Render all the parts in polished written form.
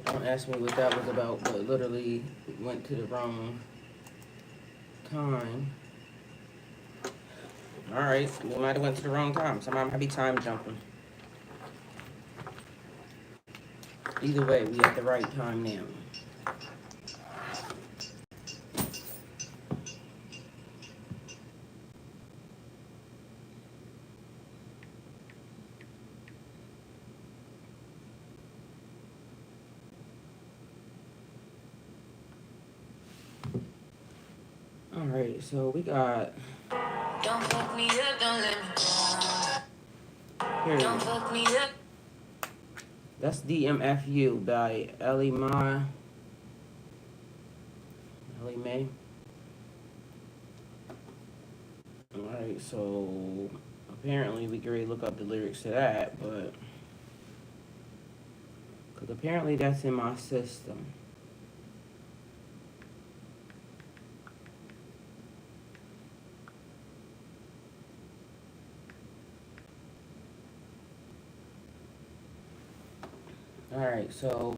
Don't ask me what that was about, but literally went to the wrong time. Alright, we might have went to the wrong time. Somebody might be time jumping. Either way, we at the right time now. Alright, so we got... Don't fuck me up, don't let me down. Here don't fuck me up. That's DMFU by Ellie Mae. Ellie Mae. Alright, so apparently we can really look up the lyrics to that, but because apparently that's in my system. Alright, so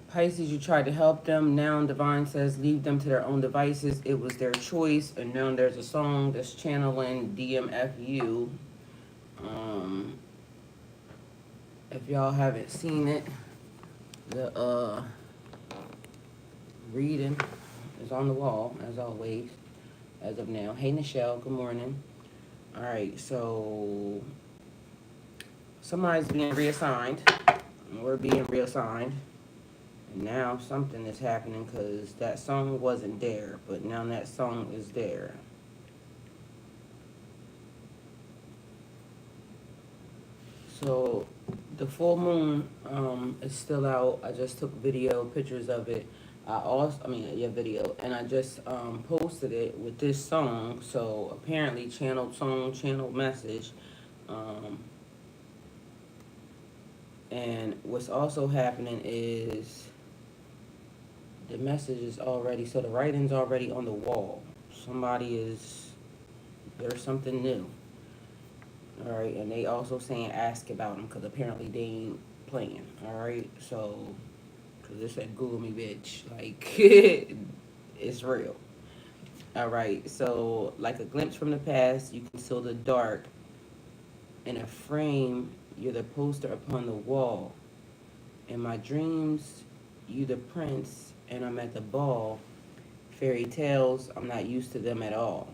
Pisces, you tried to help them. Now Divine says leave them to their own devices. It was their choice. And now there's a song that's channeling DMFU. If y'all haven't seen it, the reading is on the wall, as always, as of now. Hey, Nichelle, good morning. All right, so somebody's being reassigned. We're being reassigned. And now something is happening because that song wasn't there, but now that song is there. So the full moon is still out. I just took pictures of it. Video, and I just posted it with this song. So apparently, channeled song, channeled message. And what's also happening is the message is already, so the writing's already on the wall. There's something new. All right, and they also saying ask about them because apparently they ain't playing. All right, so because it said Google me, bitch. Like it's real. All right, so like a glimpse from the past, you can see the dark. In a frame, you're the poster upon the wall. In my dreams, you the prince, and I'm at the ball. Fairy tales, I'm not used to them at all.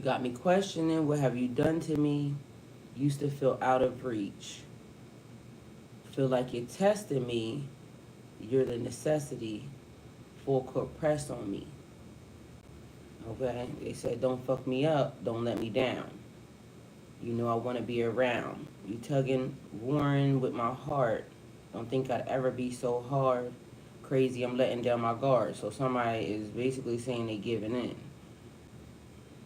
Got me questioning, what have you done to me? Used to feel out of reach. Feel like you're testing me. You're the necessity. Full court press on me. Okay? They said, don't fuck me up. Don't let me down. You know I want to be around. You tugging, warring with my heart. Don't think I'd ever be so hard. Crazy, I'm letting down my guard. So somebody is basically saying they giving in.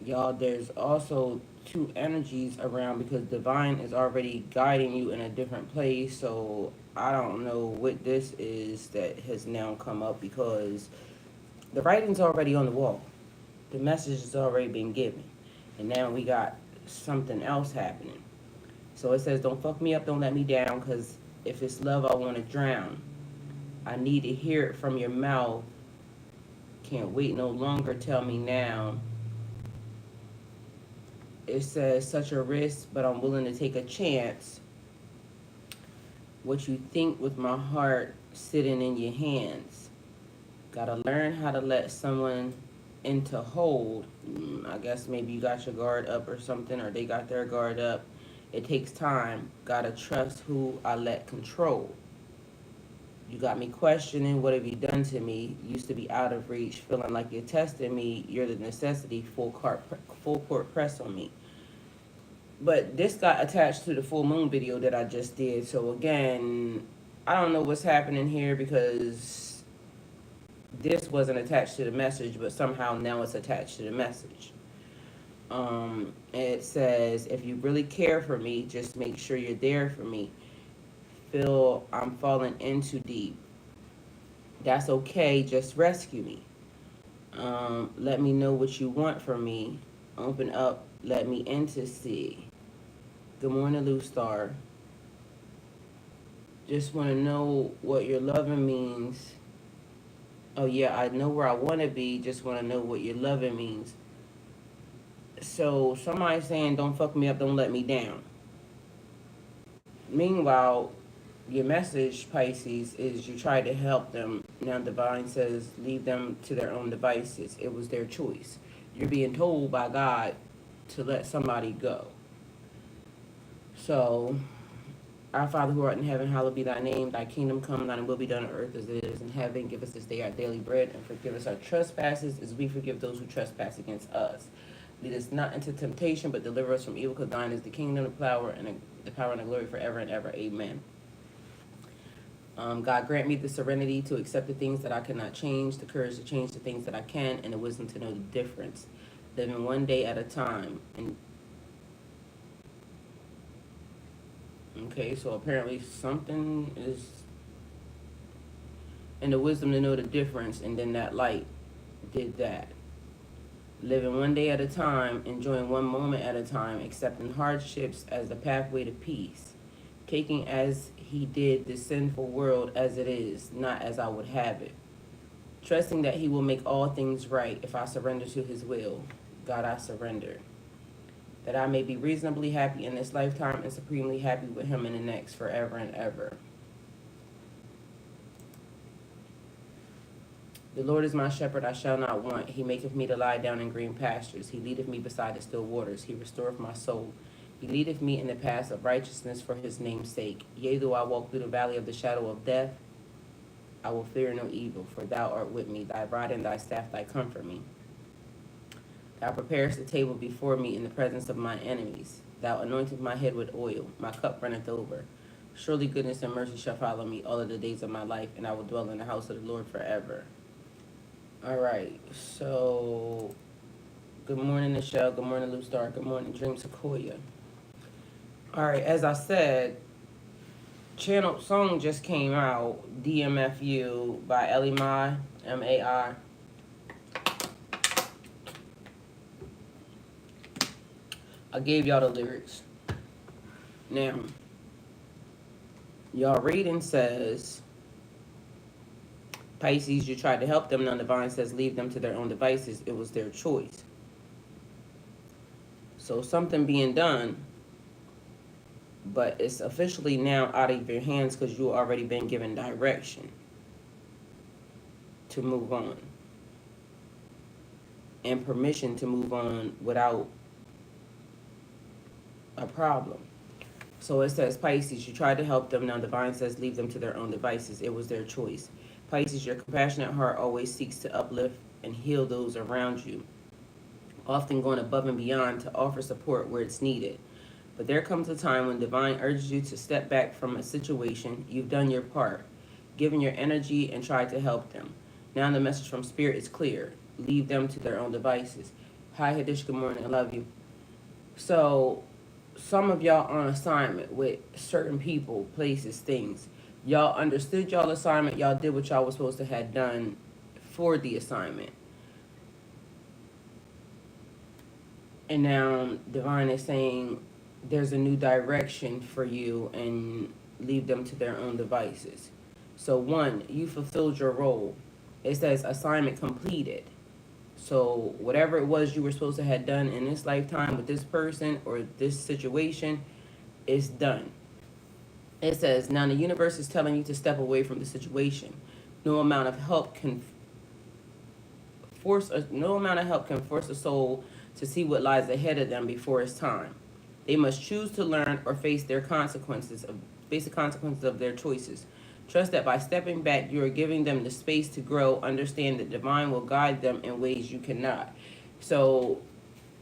Y'all, there's also two energies around because Divine is already guiding you in a different place. So I don't know what this is that has now come up because the writing's already on the wall. The message has already been given. And now we got something else happening. So it says, don't fuck me up, don't let me down, because if it's love, I want to drown. I need to hear it from your mouth. Can't wait no longer, tell me now. It says, such a risk, but I'm willing to take a chance. What you think with my heart sitting in your hands. Gotta learn how to let someone into hold. I guess maybe you got your guard up or something, or they got their guard up. It takes time. Gotta trust who I let control. You got me questioning, what have you done to me? Used to be out of reach, feeling like you're testing me. You're the necessity, full court press on me. But this got attached to the full moon video that I just did. So again, I don't know what's happening here because this wasn't attached to the message, but somehow now it's attached to the message. It says, if you really care for me, just make sure you're there for me. Feel I'm falling in too deep. That's okay, just rescue me. Let me know what you want from me. Open up, let me in to see. Good morning, Lou Star. Just want to know what your loving means. Oh yeah, I know where I want to be. Just want to know what your loving means. So somebody's saying, "Don't fuck me up. Don't let me down." Meanwhile, your message, Pisces, is you try to help them. Now Divine says, leave them to their own devices. It was their choice. You're being told by God to let somebody go. So, our Father who art in heaven, hallowed be thy name. Thy kingdom come, thine will be done on earth as it is in heaven. Give us this day our daily bread, and forgive us our trespasses as we forgive those who trespass against us. Lead us not into temptation, but deliver us from evil, because thine is the kingdom, the power, and the glory forever and ever. Amen. God grant me the serenity to accept the things that I cannot change, the courage to change the things that I can, and the wisdom to know the difference. Living one day at a time. And okay, so apparently something is, and the wisdom to know the difference, and then that light did that. Living one day at a time, enjoying one moment at a time, accepting hardships as the pathway to peace, taking as he did the sinful world as it is, not as I would have it. Trusting that he will make all things right if I surrender to his will. God, I surrender. That I may be reasonably happy in this lifetime and supremely happy with him in the next, forever and ever. The Lord is my shepherd, I shall not want. He maketh me to lie down in green pastures. He leadeth me beside the still waters. He restoreth my soul. He leadeth me in the paths of righteousness for his name's sake. Yea, though I walk through the valley of the shadow of death, I will fear no evil, for thou art with me. Thy rod and thy staff, thy comfort me. Thou preparest the table before me in the presence of my enemies. Thou anointest my head with oil. My cup runneth over. Surely goodness and mercy shall follow me all of the days of my life, and I will dwell in the house of the Lord forever. All right, so good morning, Michelle. Good morning, Lou Star. Good morning, Dream Sequoia. All right, as I said, channel song just came out, DMFU by Ellie Mai, M-A-I. I gave y'all the lyrics. Now, y'all reading says, Pisces, you tried to help them. Now Divine says, leave them to their own devices. It was their choice. So something being done, but it's officially now out of your hands because you already been given direction to move on and permission to move on without a problem. So it says, Pisces, you tried to help them. Now Divine says, leave them to their own devices. It was their choice. Pisces, your compassionate heart always seeks to uplift and heal those around you, often going above and beyond to offer support where it's needed. But there comes a time when Divine urges you to step back from a situation. You've done your part, given your energy, and tried to help them. Now the message from Spirit is clear. Leave them to their own devices. Hi, Hadish. Good morning. I love you. So, some of y'all on assignment with certain people, places, things. Y'all understood y'all assignment. Y'all did what y'all was supposed to have done for the assignment. And now Divine is saying there's a new direction for you and leave them to their own devices. So one, you fulfilled your role. It says assignment completed. So whatever it was you were supposed to have done in this lifetime with this person or this situation, is done. It says, now the universe is telling you to step away from the situation. No amount of help can force a soul to see what lies ahead of them before it's time. They must choose to learn or face the consequences of their choices. Trust that by stepping back, you are giving them the space to grow. Understand that Divine will guide them in ways you cannot. So,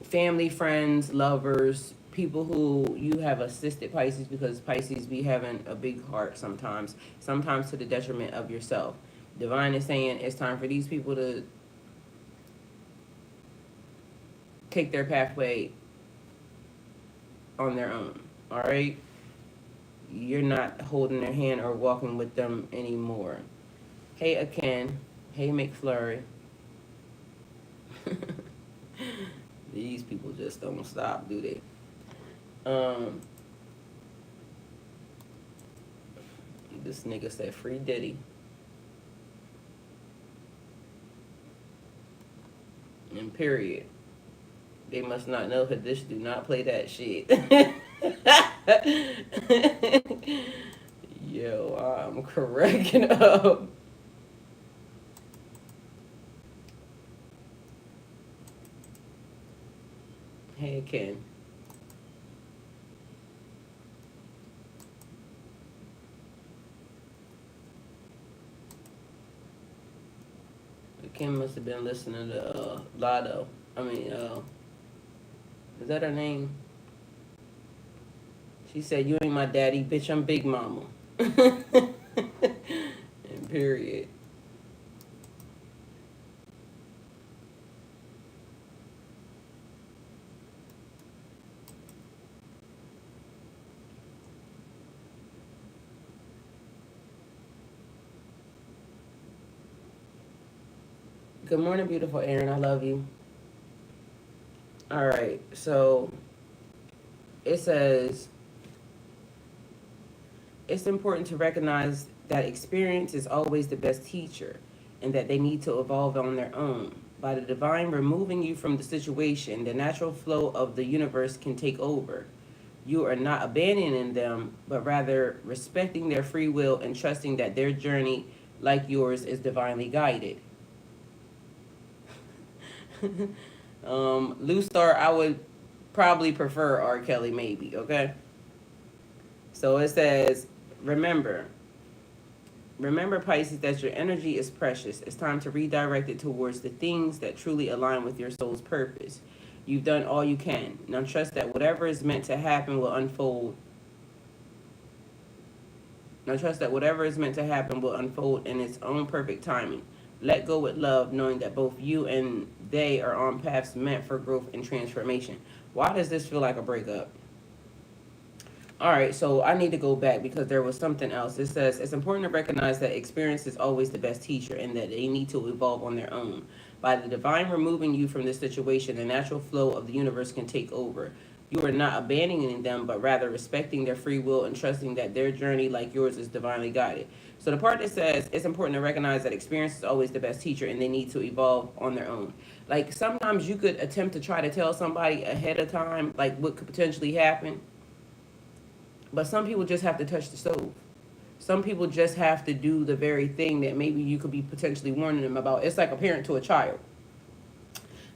family, friends, lovers, people who you have assisted, Pisces, because Pisces be having a big heart sometimes to the detriment of yourself. Divine is saying it's time for these people to take their pathway on their own, all right? You're not holding their hand or walking with them anymore. Hey, Aken. Hey, McFlurry. These people just don't stop, do they? This nigga said free Diddy. And period. They must not know that this do not play that shit. Yo, I'm cracking up. Hey, Ken. Ken must have been listening to Lotto. I mean, is that her name? She said, "You ain't my daddy, bitch. I'm Big Mama." And period. Good morning, beautiful Aaron. I love you. All right, so it says it's important to recognize that experience is always the best teacher and that they need to evolve on their own. By the divine removing you from the situation, the natural flow of the universe can take over. You are not abandoning them, but rather respecting their free will and trusting that their journey, like yours, is divinely guided. Lou Star, I would probably prefer R. Kelly, maybe, okay? So it says, remember, remember, Pisces, that your energy is precious. It's time to redirect it towards the things that truly align with your soul's purpose. You've done all you can. Now trust that whatever is meant to happen will unfold. Now trust that whatever is meant to happen will unfold in its own perfect timing. Let go with love, knowing that both you and they are on paths meant for growth and transformation. Why does this feel like a breakup? All right, so I need to go back because there was something else. It says it's important to recognize that experience is always the best teacher and that they need to evolve on their own. By the divine removing you from this situation, the natural flow of the universe can take over. You are not abandoning them, but rather respecting their free will and trusting that their journey, like yours, is divinely guided. So the part that says it's important to recognize that experience is always the best teacher and they need to evolve on their own. Like sometimes you could attempt to try to tell somebody ahead of time, like what could potentially happen, but some people just have to touch the stove. Some people just have to do the very thing that maybe you could be potentially warning them about. It's like a parent to a child.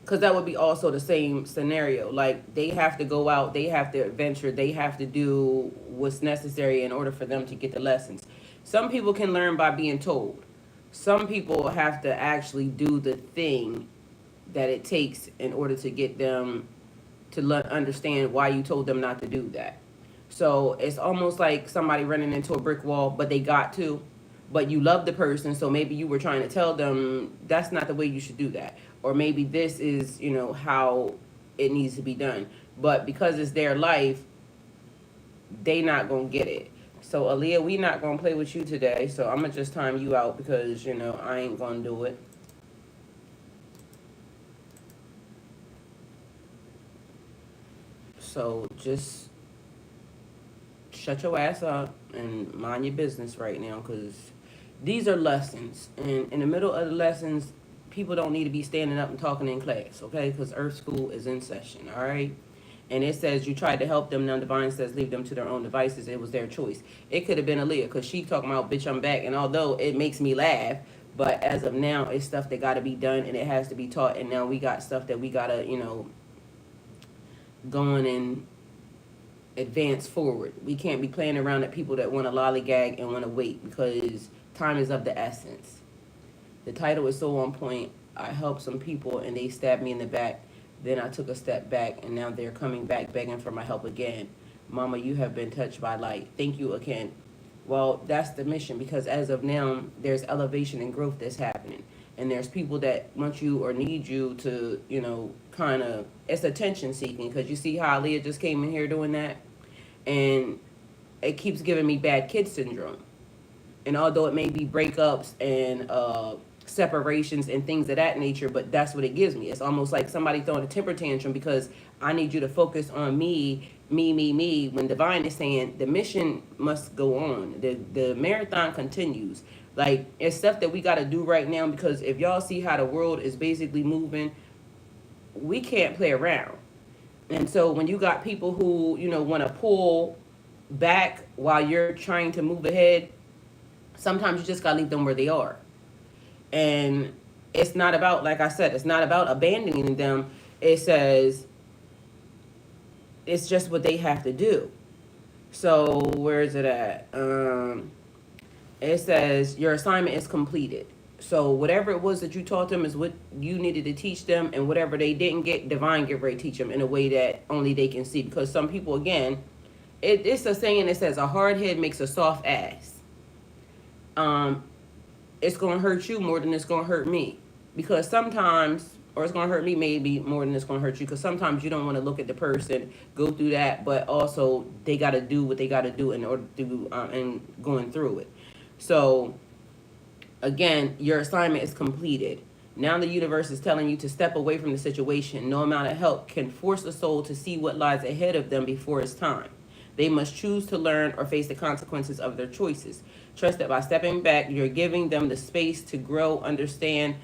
Because that would be also the same scenario. Like they have to go out, they have to adventure, they have to do what's necessary in order for them to get the lessons. Some people can learn by being told. Some people have to actually do the thing that it takes in order to get them to understand why you told them not to do that. So it's almost like somebody running into a brick wall, but they got to. But you love the person, so maybe you were trying to tell them that's not the way you should do that. Or maybe this is, how it needs to be done. But because it's their life, they not going to get it. So, Aaliyah, we not going to play with you today. So I'm going to just time you out because, I ain't going to do it. So just shut your ass up and mind your business right now because these are lessons. And in the middle of the lessons, people don't need to be standing up and talking in class, okay? Because Earth School is in session, all right? And it says you tried to help them. Now Divine says leave them to their own devices. It was their choice. It could have been Aaliyah because she talking about, bitch, I'm back. And although it makes me laugh, but as of now, it's stuff that got to be done and it has to be taught. And now we got stuff that we got to, going and advance forward. We can't be playing around at people that want to lollygag and want to wait because time is of the essence. The title is so on point. I helped some people and they stabbed me in the back. Then I took a step back and now they're coming back begging for my help again. Mama, you have been touched by light. Thank you again. Well, that's the mission because as of now, there's elevation and growth that's happening. And there's people that want you or need you to, kind of, it's attention seeking because you see how Aaliyah just came in here doing that? And it keeps giving me bad kid syndrome. And although it may be breakups and separations and things of that nature, but that's what it gives me. It's almost like somebody throwing a temper tantrum because I need you to focus on me, when divine is saying the mission must go on. The marathon continues. Like, it's stuff that we got to do right now, because if y'all see how the world is basically moving, we can't play around. And so when you got people who, want to pull back while you're trying to move ahead, sometimes you just got to leave them where they are. And it's not about, like I said, it's not about abandoning them. It says it's just what they have to do. So where is it at? It says your assignment is completed. So whatever it was that you taught them is what you needed to teach them, and whatever they didn't get, divine get ready to teach them in a way that only they can see. Because some people, again, it's a saying that says a hard head makes a soft ass. It's going to hurt you more than it's going to hurt me. Because sometimes, or it's going to hurt me maybe more than it's going to hurt you, because sometimes you don't want to look at the person, go through that, but also they got to do what they got to do in order to, and going through it. So, again, your assignment is completed. Now the universe is telling you to step away from the situation. No amount of help can force a soul to see what lies ahead of them before it's time. They must choose to learn or face the consequences of their choices. Trust that by stepping back, you're giving them the space to grow, understanding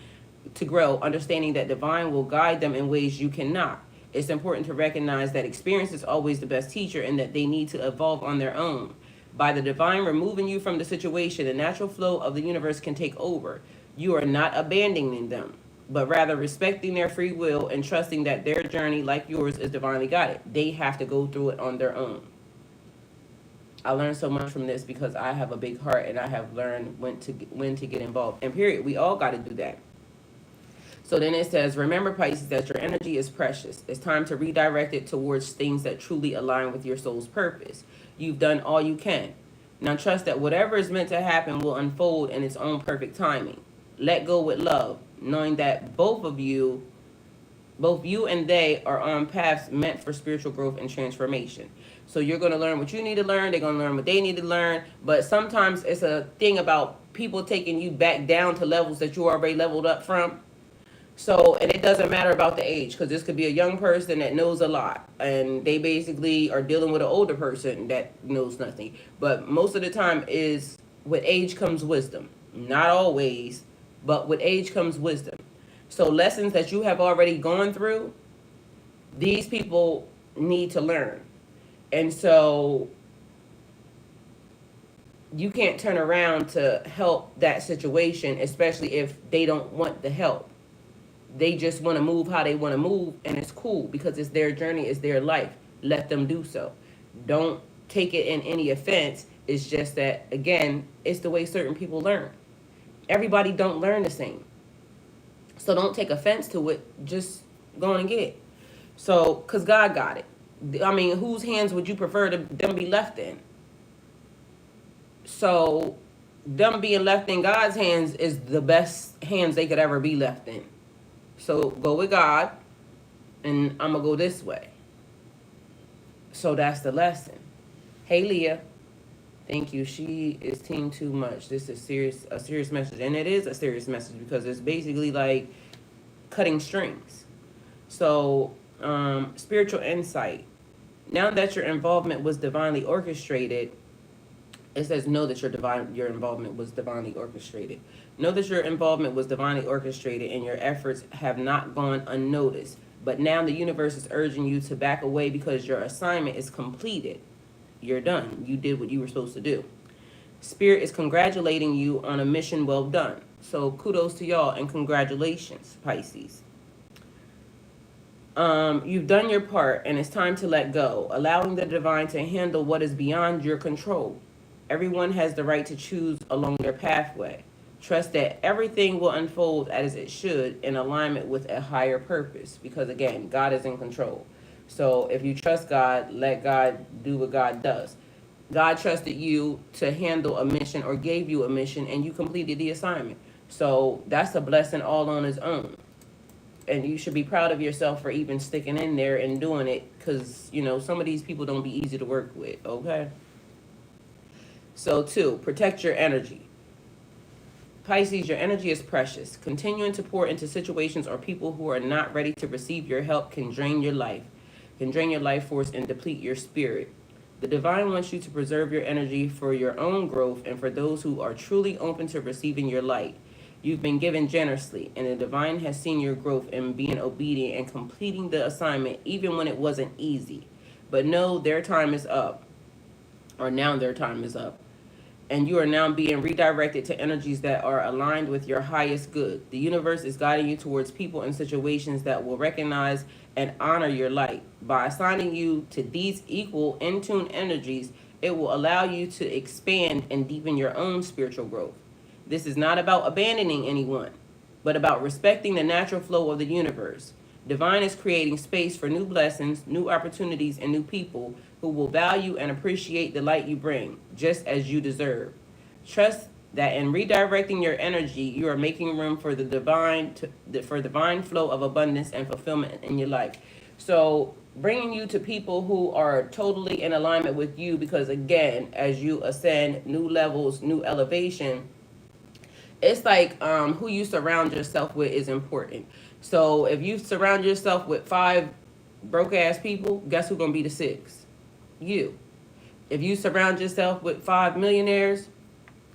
that divine will guide them in ways you cannot. It's important to recognize that experience is always the best teacher, and that they need to evolve on their own. By the divine removing you from the situation, the natural flow of the universe can take over. You are not abandoning them, but rather respecting their free will and trusting that their journey, like yours, is divinely guided. They have to go through it on their own. I learned so much from this because I have a big heart, and I have learned when to get involved. And period, we all got to do that. So then it says, remember, Pisces, that your energy is precious. It's time to redirect it towards things that truly align with your soul's purpose. You've done all you can. Now trust that whatever is meant to happen will unfold in its own perfect timing. Let go with love, knowing that both you and they are on paths meant for spiritual growth and transformation. So you're going to learn what you need to learn. They're going to learn what they need to learn. But sometimes it's a thing about people taking you back down to levels that you already leveled up from. So, and it doesn't matter about the age, because this could be a young person that knows a lot, and they basically are dealing with an older person that knows nothing. But most of the time is, with age comes wisdom. Not always, but with age comes wisdom. So lessons that you have already gone through, these people need to learn. And so you can't turn around to help that situation, especially if they don't want the help. They just want to move how they want to move, and it's cool because it's their journey, it's their life. Let them do so. Don't take it in any offense. It's just that, again, it's the way certain people learn. Everybody don't learn the same. So don't take offense to it. Just go and get it. So, because God got it. I mean, whose hands would you prefer them be left in? So, them being left in God's hands is the best hands they could ever be left in. So go with God, and I'm going to go this way. So that's the lesson. Hey, Leah. Thank you. She is team too much. This is a serious message. And it is a serious message because it's basically like cutting strings. So, spiritual insight. Now that your involvement was divinely orchestrated, it says know that your involvement was divinely orchestrated. Know that your involvement was divinely orchestrated and your efforts have not gone unnoticed. But now the universe is urging you to back away because your assignment is completed. You're done. You did what you were supposed to do. Spirit is congratulating you on a mission well done. So kudos to y'all and congratulations, Pisces. You've done your part and it's time to let go, allowing the divine to handle what is beyond your control. Everyone has the right to choose along their pathway. Trust that everything will unfold as it should in alignment with a higher purpose. Because again, God is in control. So if you trust God, let God do what God does. God trusted you to handle a mission or gave you a mission and you completed the assignment. So that's a blessing all on its own. And you should be proud of yourself for even sticking in there and doing it. Because, some of these people don't be easy to work with, okay? So 2, protect your energy. Pisces, your energy is precious. Continuing to pour into situations or people who are not ready to receive your help can drain your life, force, and deplete your spirit. The divine wants you to preserve your energy for your own growth and for those who are truly open to receiving your light. You've been given generously, and the divine has seen your growth in being obedient and completing the assignment even when it wasn't easy. But know their time is up, or now their time is up, and you are now being redirected to energies that are aligned with your highest good. The universe is guiding you towards people and situations that will recognize and honor your light. By assigning you to these equal, in tune energies, it will allow you to expand and deepen your own spiritual growth. This is not about abandoning anyone, but about respecting the natural flow of the universe. Divine is creating space for new blessings, new opportunities, and new people who will value and appreciate the light you bring, just as you deserve. Trust that in redirecting your energy, you are making room for the divine flow of abundance and fulfillment in your life. So, bringing you to people who are totally in alignment with you, because again, as you ascend new levels, new elevation, it's like who you surround yourself with is important. So if you surround yourself with 5 broke ass people, guess who's gonna be the 6? You. If you surround yourself with 5 millionaires,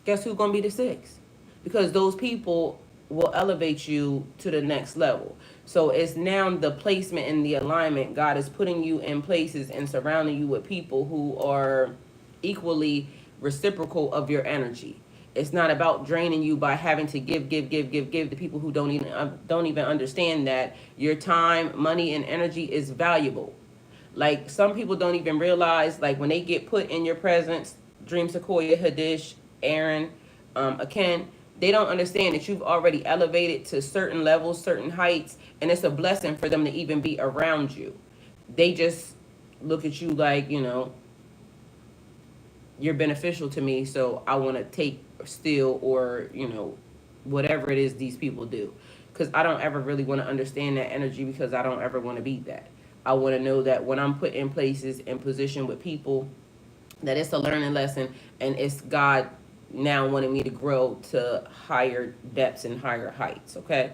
guess who's gonna be the 6? Because those people will elevate you to the next level. So it's now the placement and the alignment. God is putting you in places and surrounding you with people who are equally reciprocal of your energy. It's not about draining you by having to give to people who don't even understand that your time, money, and energy is valuable. Like, some people don't even realize, like, when they get put in your presence, Dream Sequoia, Hadish, Aaron, Aken, they don't understand that you've already elevated to certain levels, certain heights, and it's a blessing for them to even be around you. They just look at you like, you're beneficial to me, so I want to take, steal, or whatever it is these people do, because I don't ever really want to understand that energy, because I don't ever want to be that. I want to know that when I'm put in places and position with people, that it's a learning lesson, and it's God now wanting me to grow to higher depths and higher heights. Okay,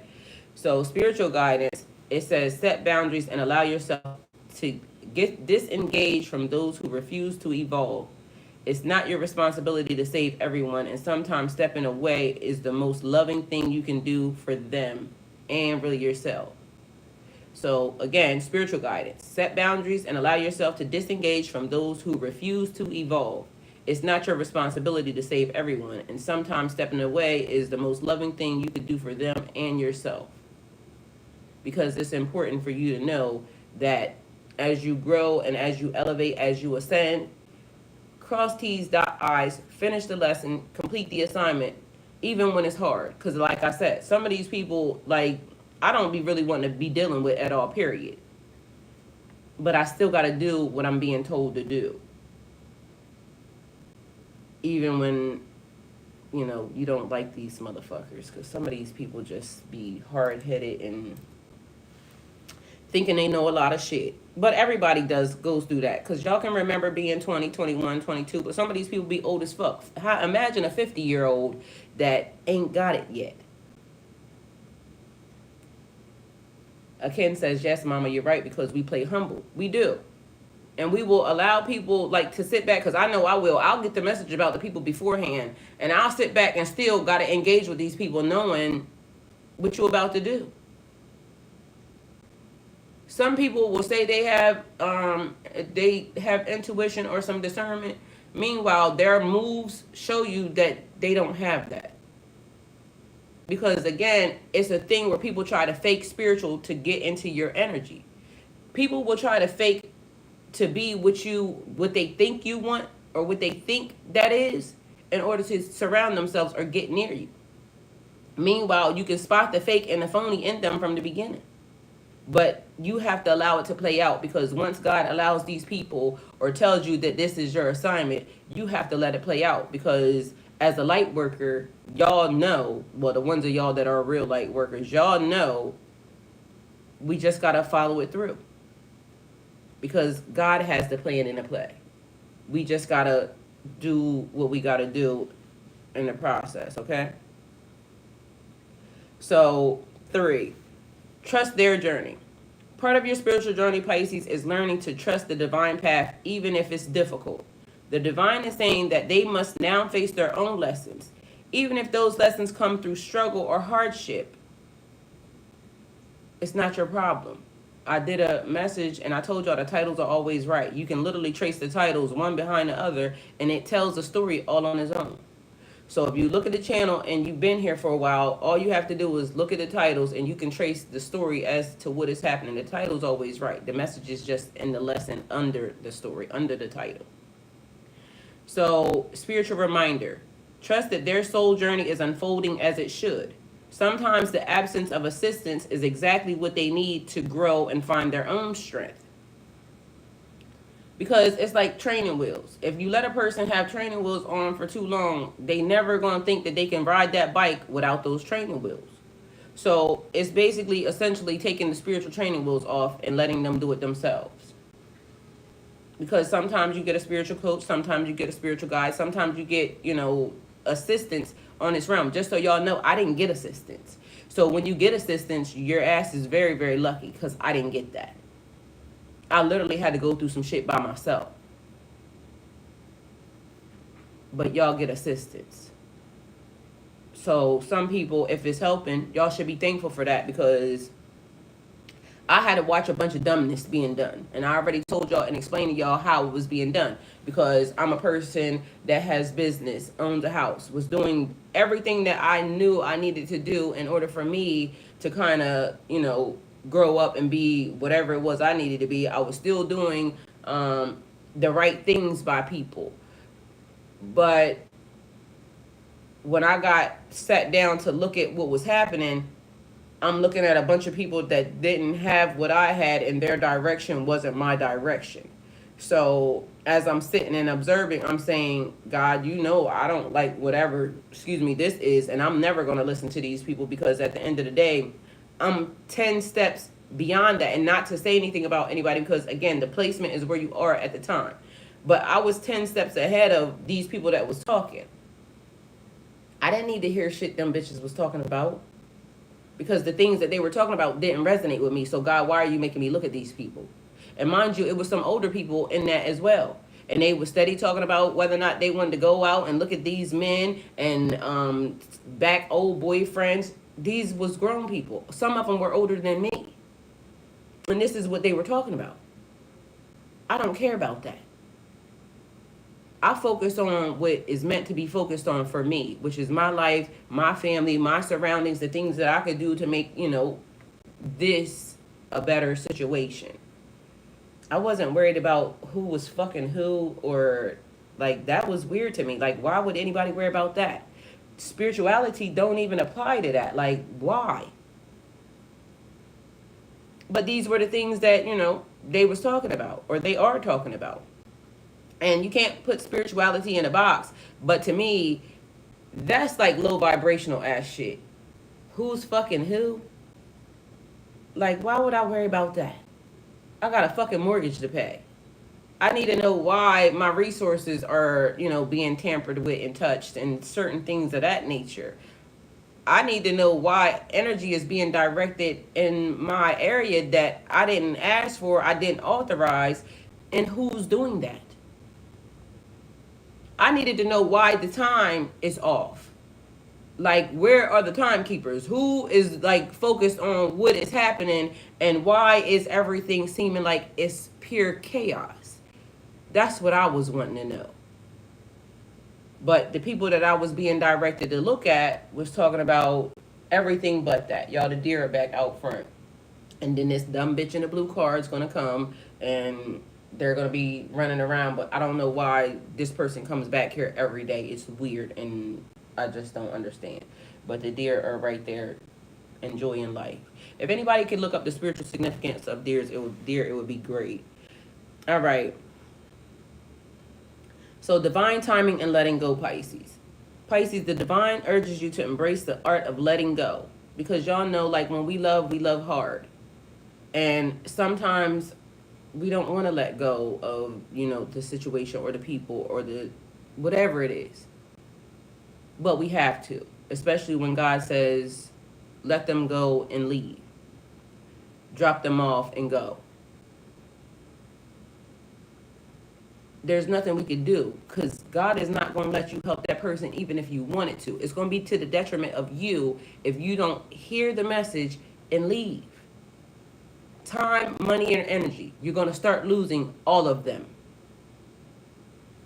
so spiritual guidance, it says set boundaries and allow yourself to get disengaged from those who refuse to evolve. It's not your responsibility to save everyone, and sometimes stepping away is the most loving thing you can do for them and really yourself. So again, spiritual guidance. Set boundaries and allow yourself to disengage from those who refuse to evolve. It's not your responsibility to save everyone, and sometimes stepping away is the most loving thing you could do for them and yourself. Because it's important for you to know that as you grow and as you elevate, as you ascend, cross T's, dot I's, finish the lesson, complete the assignment, even when it's hard. Because like I said, some of these people, like, I don't be really wanting to be dealing with at all, period. But I still got to do what I'm being told to do. Even when, you don't like these motherfuckers. Because some of these people just be hard-headed and thinking they know a lot of shit. But everybody goes through that. Because y'all can remember being 20, 21, 22. But some of these people be old as fuck. Imagine a 50-year-old that ain't got it yet. Ken says, yes, mama, you're right, because we play humble. We do. And we will allow people, like, to sit back, because I know I will. I'll get the message about the people beforehand, and I'll sit back and still got to engage with these people knowing what you're about to do. Some people will say they have intuition or some discernment. Meanwhile, their moves show you that they don't have that. Because again, it's a thing where people try to fake spiritual to get into your energy. People will try to fake to be what they think you want, or what they think that is, in order to surround themselves or get near you. Meanwhile, you can spot the fake and the phony in them from the beginning. But you have to allow it to play out, because once God allows these people or tells you that this is your assignment, you have to let it play out. Because as a light worker, y'all know, well, the ones of y'all that are real light workers, y'all know we just got to follow it through. Because God has the plan in the play. We just got to do what we got to do in the process, okay? So 3, trust their journey. Part of your spiritual journey, Pisces, is learning to trust the divine path even if it's difficult. The divine is saying that they must now face their own lessons, even if those lessons come through struggle or hardship. It's not your problem. I did a message and I told y'all the titles are always right. You can literally trace the titles one behind the other and it tells the story all on its own. So if you look at the channel and you've been here for a while, all you have to do is look at the titles and you can trace the story as to what is happening. The title's always right. The message is just in the lesson under the story, under the title. So, spiritual reminder. Trust that their soul journey is unfolding as it should. Sometimes the absence of assistance is exactly what they need to grow and find their own strength. Because it's like training wheels. If you let a person have training wheels on for too long, they never going to think that they can ride that bike without those training wheels. So it's basically essentially taking the spiritual training wheels off and letting them do it themselves. Because sometimes you get a spiritual coach, sometimes you get a spiritual guide, sometimes you get, assistance on this realm. Just so y'all know, I didn't get assistance. So when you get assistance, your ass is very, very lucky because I didn't get that. I literally had to go through some shit by myself. But y'all get assistance. So some people, if it's helping, y'all should be thankful for that because I had to watch a bunch of dumbness being done. And I already told y'all and explained to y'all how it was being done. Because I'm a person that has business, owns a house, was doing everything that I knew I needed to do in order for me to kind of, grow up and be whatever it was I needed to be. I was still doing the right things by people. But when I got sat down to look at what was happening, I'm looking at a bunch of people that didn't have what I had and their direction wasn't my direction. So as I'm sitting and observing, I'm saying, God, I don't like whatever, this is, and I'm never going to listen to these people because at the end of the day, I'm 10 steps beyond that. And not to say anything about anybody because, again, the placement is where you are at the time. But I was 10 steps ahead of these people that was talking. I didn't need to hear shit them bitches was talking about. Because the things that they were talking about didn't resonate with me. So, God, why are you making me look at these people? And mind you, it was some older people in that as well. And they were steady talking about whether or not they wanted to go out and look at these men and back old boyfriends. These was grown people. Some of them were older than me. And this is what they were talking about. I don't care about that. I focus on what is meant to be focused on for me, which is my life, my family, my surroundings, the things that I could do to make, this a better situation. I wasn't worried about who was fucking who or that was weird to me. Why would anybody worry about that? Spirituality don't even apply to that. Why? But these were the things that, they was talking about or they are talking about. And you can't put spirituality in a box. But to me, that's low vibrational ass shit. Who's fucking who? Why would I worry about that? I got a fucking mortgage to pay. I need to know why my resources are, being tampered with and touched and certain things of that nature. I need to know why energy is being directed in my area that I didn't ask for, I didn't authorize, and who's doing that. I needed to know why the time is off. Where are the timekeepers? Who is focused on what is happening and why is everything seeming like it's pure chaos? That's what I was wanting to know. But the people that I was being directed to look at was talking about everything but that. Y'all, the deer are back out front. And then this dumb bitch in the blue car is going to come and they're going to be running around. But I don't know why this person comes back here every day. It's weird and I just don't understand. But the deer are right there enjoying life. If anybody could look up the spiritual significance of deer, it would be great. All right. So divine timing and letting go, Pisces. Pisces, the divine urges you to embrace the art of letting go. Because y'all know, when we love hard. And sometimes we don't want to let go of, the situation or the people or the whatever it is. But we have to. Especially when God says, let them go and leave. Drop them off and go. There's nothing we can do because God is not going to let you help that person even if you wanted to. It's going to be to the detriment of you if you don't hear the message and leave. Time, money, and energy. You're going to start losing all of them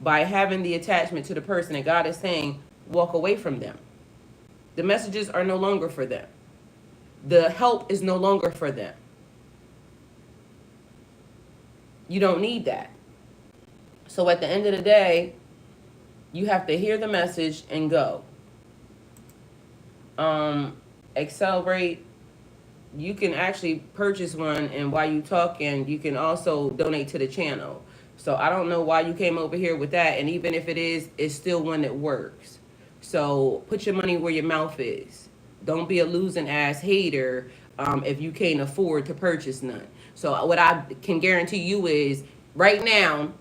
by having the attachment to the person, and God is saying, walk away from them. The messages are no longer for them. The help is no longer for them. You don't need that. So at the end of the day, you have to hear the message and go. Accelerate. You can actually purchase one, and while you talking, you can also donate to the channel. So I don't know why you came over here with that, and even if it is, it's still one that works. So put your money where your mouth is. Don't be a losing ass hater if you can't afford to purchase none. So what I can guarantee you is right now,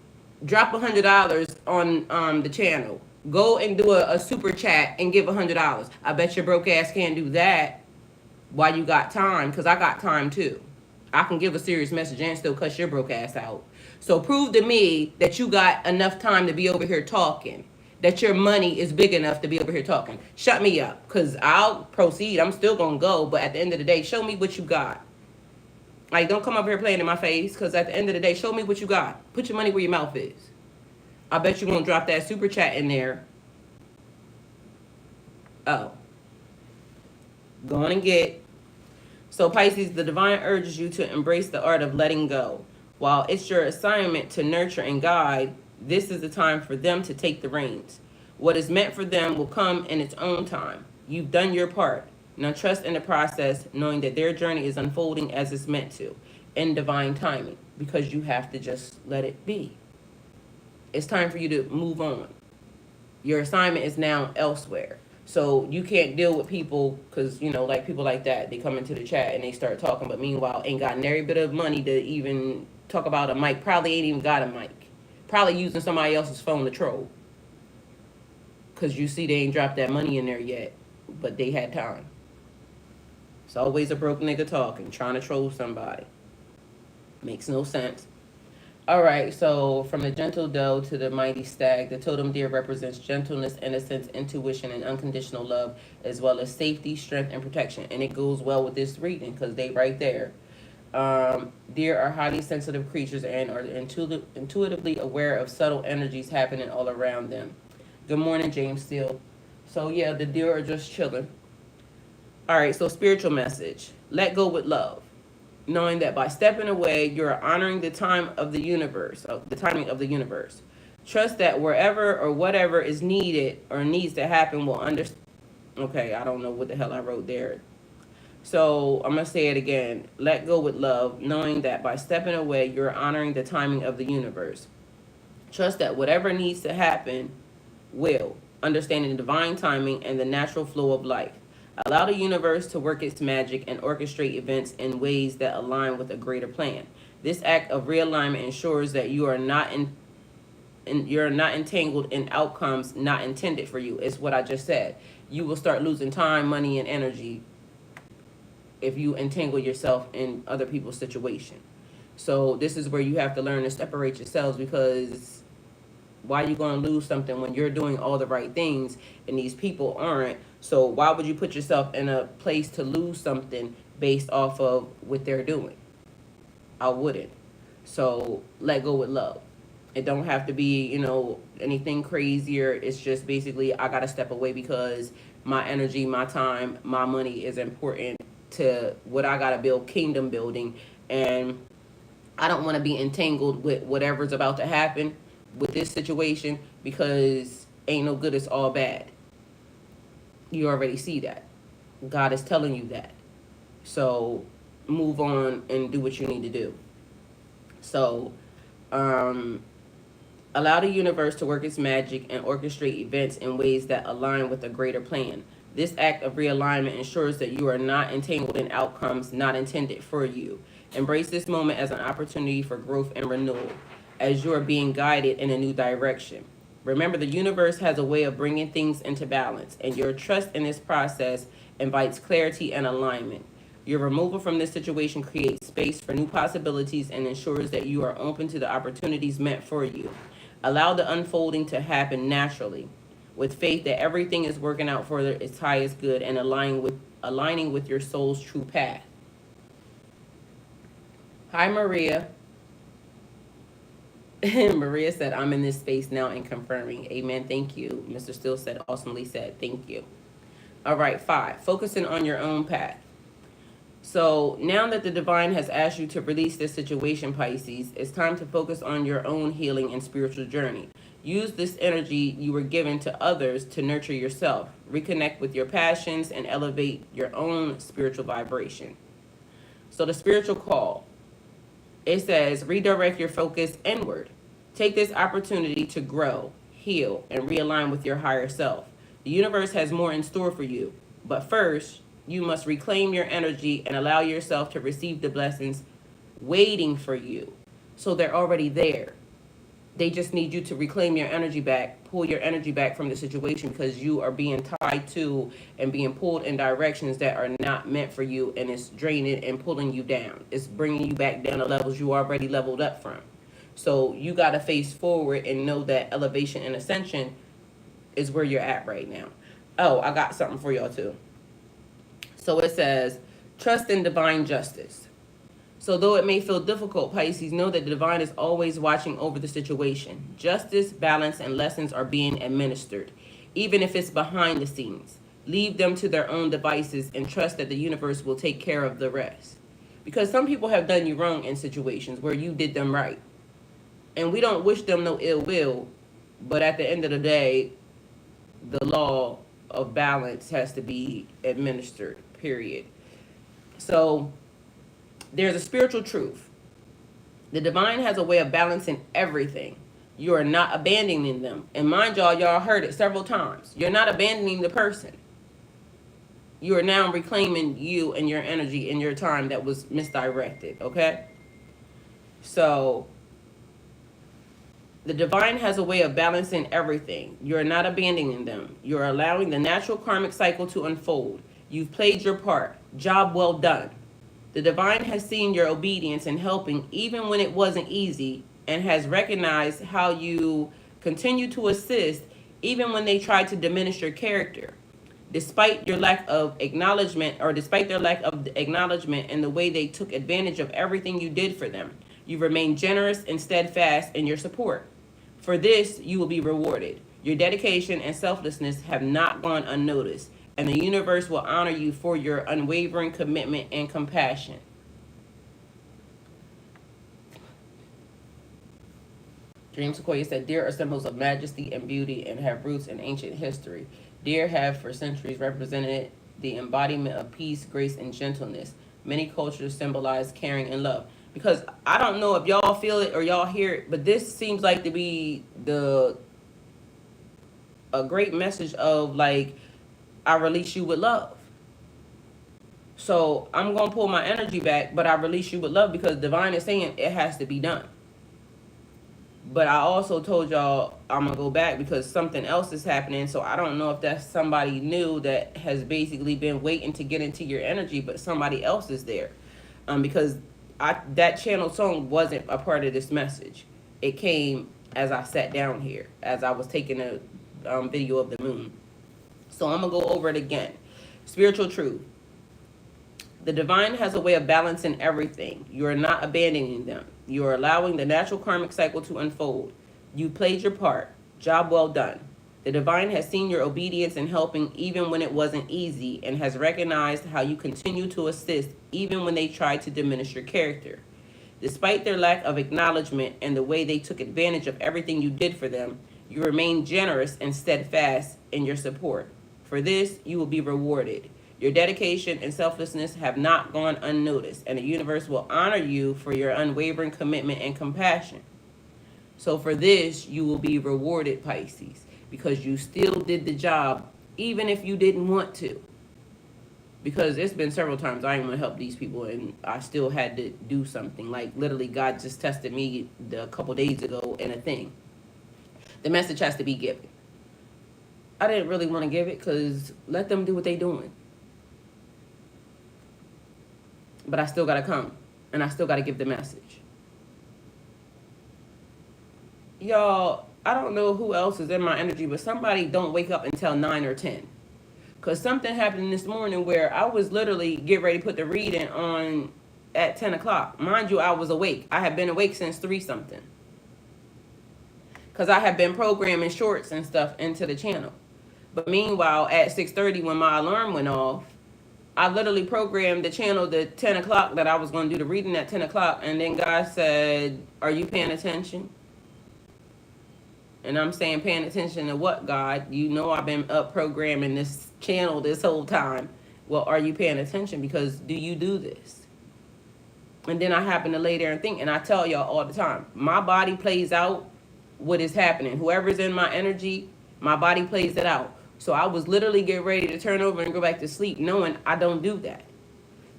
drop $100 on the channel. Go and do a super chat and give $100. I bet your broke ass can't do that while you got time, because I got time too. I can give a serious message and still cuss your broke ass out. So prove to me that you got enough time to be over here talking, that your money is big enough to be over here talking. Shut me up, because I'll proceed. I'm still going to go, but at the end of the day, show me what you got. Like, don't come up here playing in my face, because at the end of the day, show me what you got. Put your money where your mouth is. I bet you won't drop that super chat in there. Oh. Go on and get. So Pisces, the divine urges you to embrace the art of letting go. While it's your assignment to nurture and guide, this is the time for them to take the reins. What is meant for them will come in its own time. You've done your part. Now trust in the process, knowing that their journey is unfolding as it's meant to, in divine timing, because you have to just let it be. It's time for you to move on. Your assignment is now elsewhere. So you can't deal with people because, you know, like people like that, they come into the chat and they start talking, but meanwhile ain't got every bit of money to even talk about a mic. Probably ain't even got a mic. Probably using somebody else's phone to troll. Because you see they ain't dropped that money in there yet, but they had time. It's always a broke nigga talking, trying to troll somebody. Makes no sense. All right, so from the gentle doe to the mighty stag, the totem deer represents gentleness, innocence, intuition, and unconditional love, as well as safety, strength, and protection. And it goes well with this reading because they right there. Deer are highly sensitive creatures and are intuitively aware of subtle energies happening all around them. Good morning, James Steele. So yeah, the deer are just chilling. All right, so spiritual message. Let go with love. Knowing that by stepping away, you're honoring the time of the universe, the timing of the universe. Trust that wherever or whatever is needed or needs to happen will understand. Okay, I don't know what the hell I wrote there. So I'm going to say it again. Let go with love, knowing that by stepping away, you're honoring the timing of the universe. Trust that whatever needs to happen will, understanding the divine timing and the natural flow of life. Allow the universe to work its magic and orchestrate events in ways that align with a greater plan. This act of realignment ensures that you are not you're not entangled in outcomes not intended for you. It's what I just said. You will start losing time, money, and energy if you entangle yourself in other people's situation. So this is where you have to learn to separate yourselves, because why are you going to lose something when you're doing all the right things and these people aren't? So why would you put yourself in a place to lose something based off of what they're doing? I wouldn't. So let go with love. It don't have to be, you know, anything crazier. It's just basically I got to step away because my energy, my time, my money is important to what I got to build, kingdom building. And I don't want to be entangled with whatever's about to happen with this situation, because ain't no good, it's all bad. You already see that. God is telling you that. So move on and do what you need to do. So allow the universe to work its magic and orchestrate events in ways that align with a greater plan. This act of realignment ensures that you are not entangled in outcomes not intended for you. Embrace this moment as an opportunity for growth and renewal, as you are being guided in a new direction. Remember, the universe has a way of bringing things into balance, and your trust in this process invites clarity and alignment. Your removal from this situation creates space for new possibilities and ensures that you are open to the opportunities meant for you. Allow the unfolding to happen naturally, with faith that everything is working out for its highest good and aligning with your soul's true path. Hi, Maria. Maria said, I'm in this space now and confirming. Amen. Thank you. Mr. Still said, awesomely said. Thank you. All right, 5. Focusing on your own path. So now that the divine has asked you to release this situation, Pisces, it's time to focus on your own healing and spiritual journey. Use this energy you were given to others to nurture yourself, reconnect with your passions, and elevate your own spiritual vibration. So the spiritual call, it says, redirect your focus inward. Take this opportunity to grow, heal, and realign with your higher self. The universe has more in store for you, but first, you must reclaim your energy and allow yourself to receive the blessings waiting for you. So they're already there. They just need you to reclaim your energy back, pull your energy back from the situation, because you are being tied to and being pulled in directions that are not meant for you, and it's draining and pulling you down. It's bringing you back down to levels you already leveled up from. So you got to face forward and know that elevation and ascension is where you're at right now. Oh, I got something for y'all too. So it says, trust in divine justice. So though it may feel difficult, Pisces, know that the divine is always watching over the situation. Justice, balance, and lessons are being administered, even if it's behind the scenes. Leave them to their own devices and trust that the universe will take care of the rest. Because some people have done you wrong in situations where you did them right. And we don't wish them no ill will, but at the end of the day, the law of balance has to be administered, period. So there's a spiritual truth. The divine has a way of balancing everything. You are not abandoning them. And mind y'all heard it several times. You're not abandoning the person. You are now reclaiming you and your energy and your time that was misdirected, okay? So the divine has a way of balancing everything. You're not abandoning them. You're allowing the natural karmic cycle to unfold. You've played your part. Job well done. The divine has seen your obedience in helping even when it wasn't easy, and has recognized how you continue to assist even when they tried to diminish your character. Despite your lack of acknowledgement, or despite their lack of acknowledgement and the way they took advantage of everything you did for them, you remain generous and steadfast in your support. For this, you will be rewarded. Your dedication and selflessness have not gone unnoticed, and the universe will honor you for your unwavering commitment and compassion. Dream Sequoia said, deer are symbols of majesty and beauty and have roots in ancient history. Deer have for centuries represented the embodiment of peace, grace, and gentleness. Many cultures symbolize caring and love. Because I don't know if y'all feel it or y'all hear it, but this seems like to be a great message of, like, I release you with love. So I'm going to pull my energy back, but I release you with love because divine is saying it has to be done. But I also told y'all I'm going to go back because something else is happening. So I don't know if that's somebody new that has basically been waiting to get into your energy, but somebody else is there. Because that channel song wasn't a part of this message. It came as I sat down here, as I was taking a video of the moon. So I'm going to go over it again. Spiritual truth. The divine has a way of balancing everything. You are not abandoning them. You are allowing the natural karmic cycle to unfold. You played your part. Job well done. The divine has seen your obedience in helping even when it wasn't easy, and has recognized how you continue to assist even when they tried to diminish your character. Despite their lack of acknowledgement and the way they took advantage of everything you did for them, you remain generous and steadfast in your support. For this, you will be rewarded. Your dedication and selflessness have not gone unnoticed, and the universe will honor you for your unwavering commitment and compassion. So for this, you will be rewarded, Pisces, because you still did the job, even if you didn't want to. Because it's been several times I didn't want to help these people, and I still had to do something. Like, literally, God just tested me a couple days ago in a thing. The message has to be given. I didn't really want to give it because let them do what they doing. But I still got to come. And I still got to give the message. Y'all, I don't know who else is in my energy, but somebody don't wake up until 9 or 10. Because something happened this morning where I was literally getting ready to put the reading on at 10 o'clock. Mind you, I was awake. I had been awake since 3 something. Because I have been programming shorts and stuff into the channel. But meanwhile, at 6:30 when my alarm went off, I literally programmed the channel to 10 o'clock that I was going to do the reading at 10 o'clock. And then God said, are you paying attention? And I'm saying, paying attention to what, God? You know I've been up programming this channel this whole time. Well, are you paying attention? Because do you do this? And then I happen to lay there and think, and I tell y'all all the time, my body plays out what is happening. Whoever's in my energy, my body plays it out. So I was literally getting ready to turn over and go back to sleep knowing I don't do that.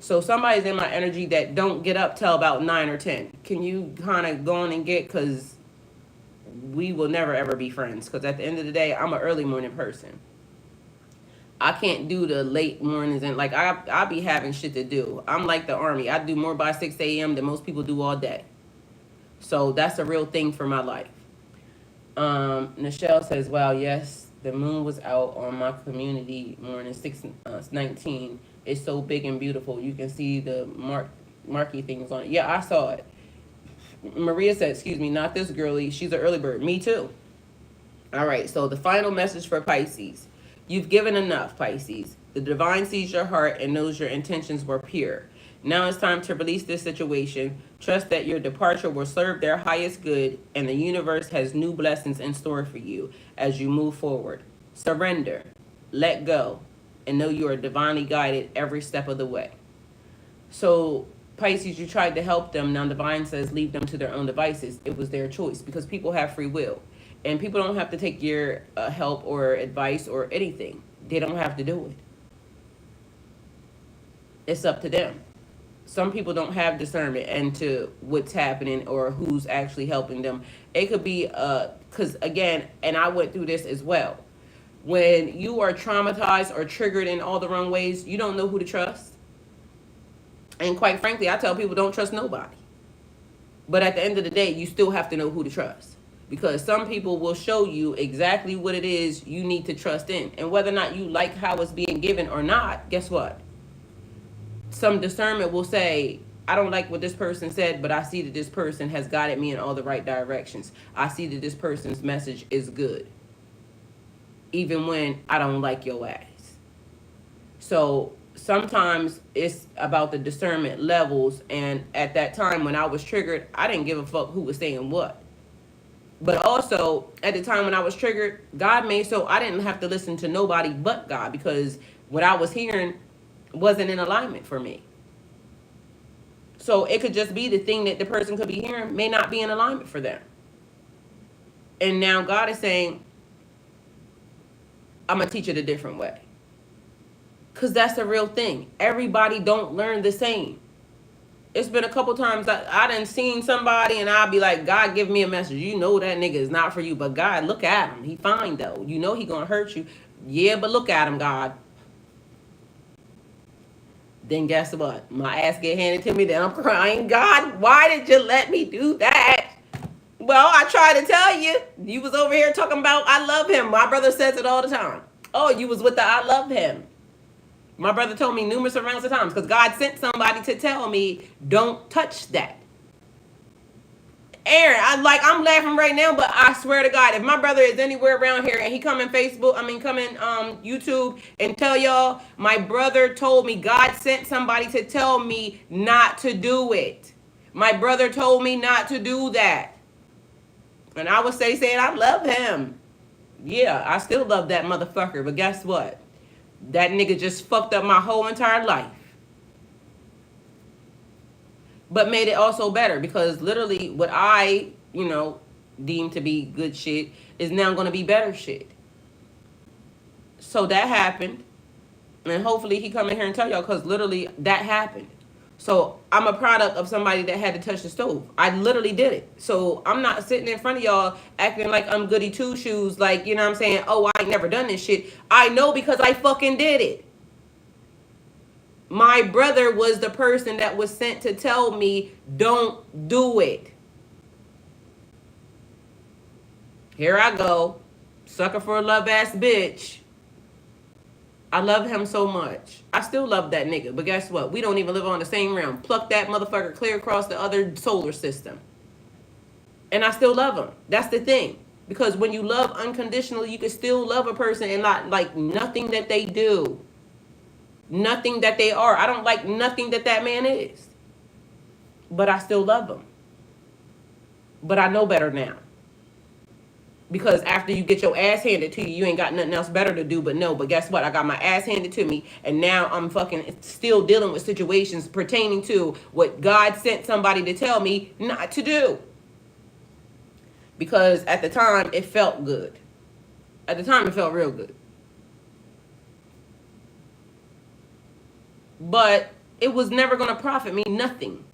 So somebody's in my energy that don't get up till about 9 or 10. Can you kind of go on and get, because we will never ever be friends. Because at the end of the day, I'm an early morning person. I can't do the late mornings, and like I be having shit to do. I'm like the army. I do more by 6 a.m. than most people do all day. So that's a real thing for my life. Nichelle says, wow, yes, the moon was out on my community morning 6/19. It's so big and beautiful. You can see the marquee things on it. Yeah, I saw it. Maria said, excuse me, not this girly. She's an early bird. Me too. All right, so the final message for Pisces. You've given enough, Pisces. The divine sees your heart and knows your intentions were pure. Now it's time to release this situation. Trust that your departure will serve their highest good, and the universe has new blessings in store for you as you move forward. Surrender, let go, and know you are divinely guided every step of the way. So, Pisces, you tried to help them. Now divine says leave them to their own devices. It was their choice because people have free will. And people don't have to take your help or advice or anything. They don't have to do it. It's up to them. Some people don't have discernment into what's happening or who's actually helping them. It could be, because again, and I went through this as well. When you are traumatized or triggered in all the wrong ways, you don't know who to trust. And quite frankly, I tell people don't trust nobody. But at the end of the day, you still have to know who to trust. Because some people will show you exactly what it is you need to trust in. And whether or not you like how it's being given or not, guess what? Some discernment will say, I don't like what this person said, but I see that this person has guided me in all the right directions. I see that this person's message is good. Even when I don't like your ass. So sometimes it's about the discernment levels. And at that time when I was triggered, I didn't give a fuck who was saying what. But also, at the time when I was triggered, God made so I didn't have to listen to nobody but God, because what I was hearing wasn't in alignment for me. So it could just be the thing that the person could be hearing may not be in alignment for them. And now God is saying, I'm going to teach it a different way. Because that's the real thing. Everybody don't learn the same. It's been a couple times I done seen somebody and I'll be like, God, give me a message. You know that nigga is not for you. But God, look at him. He fine though. You know he gonna hurt you. Yeah, but look at him, God. Then guess what? My ass get handed to me. Then I'm crying. God, why did you let me do that? Well, I tried to tell you. You was over here talking about I love him. My brother says it all the time. Oh, you was with the I love him. My brother told me numerous amounts of times because God sent somebody to tell me, don't touch that. Aaron, I'm laughing right now, but I swear to God, if my brother is anywhere around here and he come in YouTube and tell y'all, my brother told me God sent somebody to tell me not to do it. My brother told me not to do that. And I would saying I love him. Yeah, I still love that motherfucker, but guess what? That nigga just fucked up my whole entire life. But made it also better because literally what I, deem to be good shit is now going to be better shit. So that happened. And hopefully he come in here and tell y'all because literally that happened. So I'm a product of somebody that had to touch the stove. I literally did it. So I'm not sitting in front of y'all acting like I'm goody two shoes, like, you know what I'm saying? Oh, I ain't never done this shit. I know because I fucking did it. My brother was the person that was sent to tell me, don't do it. Here I go. Sucker for a love ass bitch. I love him so much. I still love that nigga. But guess what? We don't even live on the same realm. Pluck that motherfucker clear across the other solar system. And I still love him. That's the thing. Because when you love unconditionally, you can still love a person and not like nothing that they do. Nothing that they are. I don't like nothing that that man is. But I still love him. But I know better now. Because after you get your ass handed to you, you ain't got nothing else better to do but no. But guess what? I got my ass handed to me. And now I'm fucking still dealing with situations pertaining to what God sent somebody to tell me not to do. Because at the time, it felt good. At the time, it felt real good. But it was never going to profit me nothing.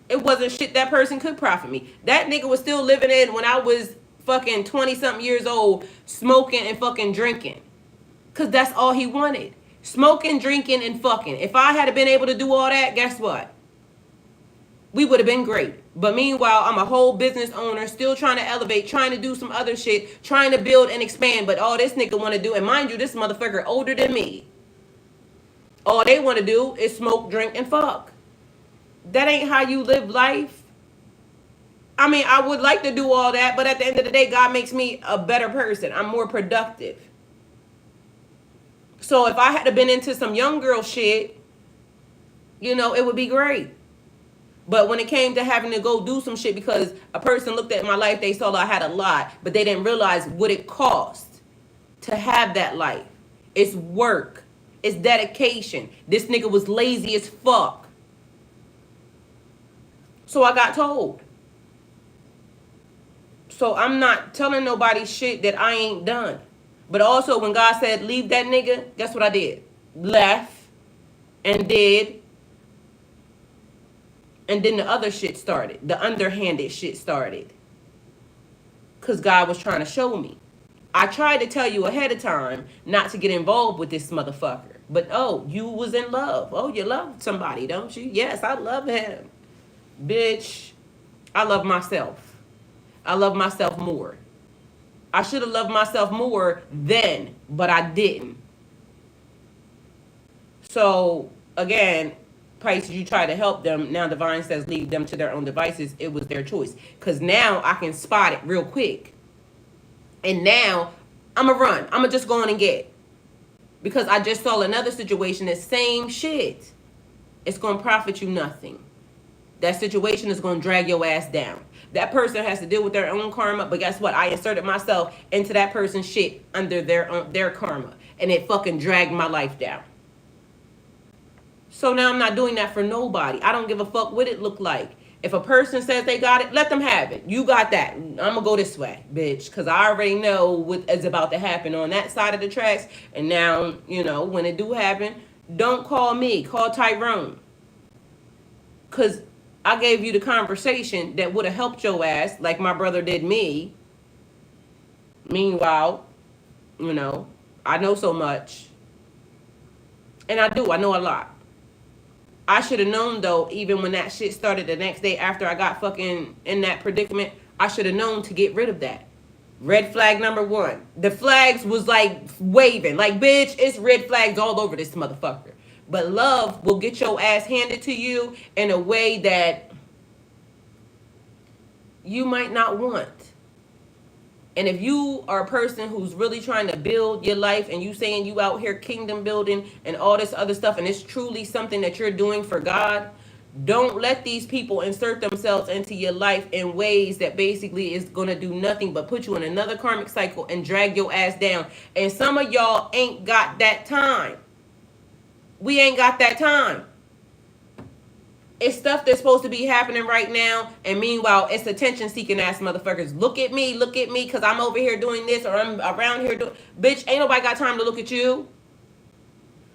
It wasn't shit that person could profit me. That nigga was still living in when I was fucking 20-something years old, smoking and fucking drinking. Because that's all he wanted. Smoking, drinking, and fucking. If I had been able to do all that, guess what? We would have been great. But meanwhile, I'm a whole business owner, still trying to elevate, trying to do some other shit, trying to build and expand. But all this nigga want to do, and mind you, this motherfucker older than me. All they want to do is smoke, drink, and fuck. That ain't how you live life. I mean, I would like to do all that, but at the end of the day, God makes me a better person. I'm more productive. So if I had been into some young girl shit, you know, it would be great. But when it came to having to go do some shit because a person looked at my life, they saw I had a lot, but they didn't realize what it cost to have that life. It's work. It's dedication. This nigga was lazy as fuck. So I got told. So I'm not telling nobody shit that I ain't done. But also when God said leave that nigga, guess what I did? Left and did. And then the other shit started. The underhanded shit started. Because God was trying to show me. I tried to tell you ahead of time not to get involved with this motherfucker. But oh, you was in love. Oh, you love somebody, don't you? Yes, I love him. Bitch, I love myself. I love myself more. I should have loved myself more then, but I didn't. So, again, Pisces, you try to help them. Now Divine says leave them to their own devices. It was their choice. Because now I can spot it real quick. And now I'm going to run. I'm going to just go on and get it. Because I just saw another situation, the same shit. It's going to profit you nothing. That situation is going to drag your ass down. That person has to deal with their own karma, but guess what? I inserted myself into that person's shit under their karma, and it fucking dragged my life down. So now I'm not doing that for nobody. I don't give a fuck what it look like. If a person says they got it, let them have it. You got that. I'm going to go this way, bitch, because I already know what is about to happen on that side of the tracks. And now, you know, when it do happen, don't call me. Call Tyrone. Because I gave you the conversation that would have helped your ass like my brother did me. Meanwhile, you know, I know so much. And I do. I know a lot. I should have known, though, even when that shit started the next day after I got fucking in that predicament, I should have known to get rid of that. Red flag number 1. The flags was like waving. Like, bitch, it's red flags all over this motherfucker. But love will get your ass handed to you in a way that you might not want. And if you are a person who's really trying to build your life and you saying you out here kingdom building and all this other stuff, and it's truly something that you're doing for God, don't let these people insert themselves into your life in ways that basically is going to do nothing but put you in another karmic cycle and drag your ass down. And some of y'all ain't got that time. We ain't got that time. It's stuff that's supposed to be happening right now, and meanwhile, it's attention-seeking ass motherfuckers. Look at me, because I'm over here doing this, or I'm around here doing... Bitch, ain't nobody got time to look at you.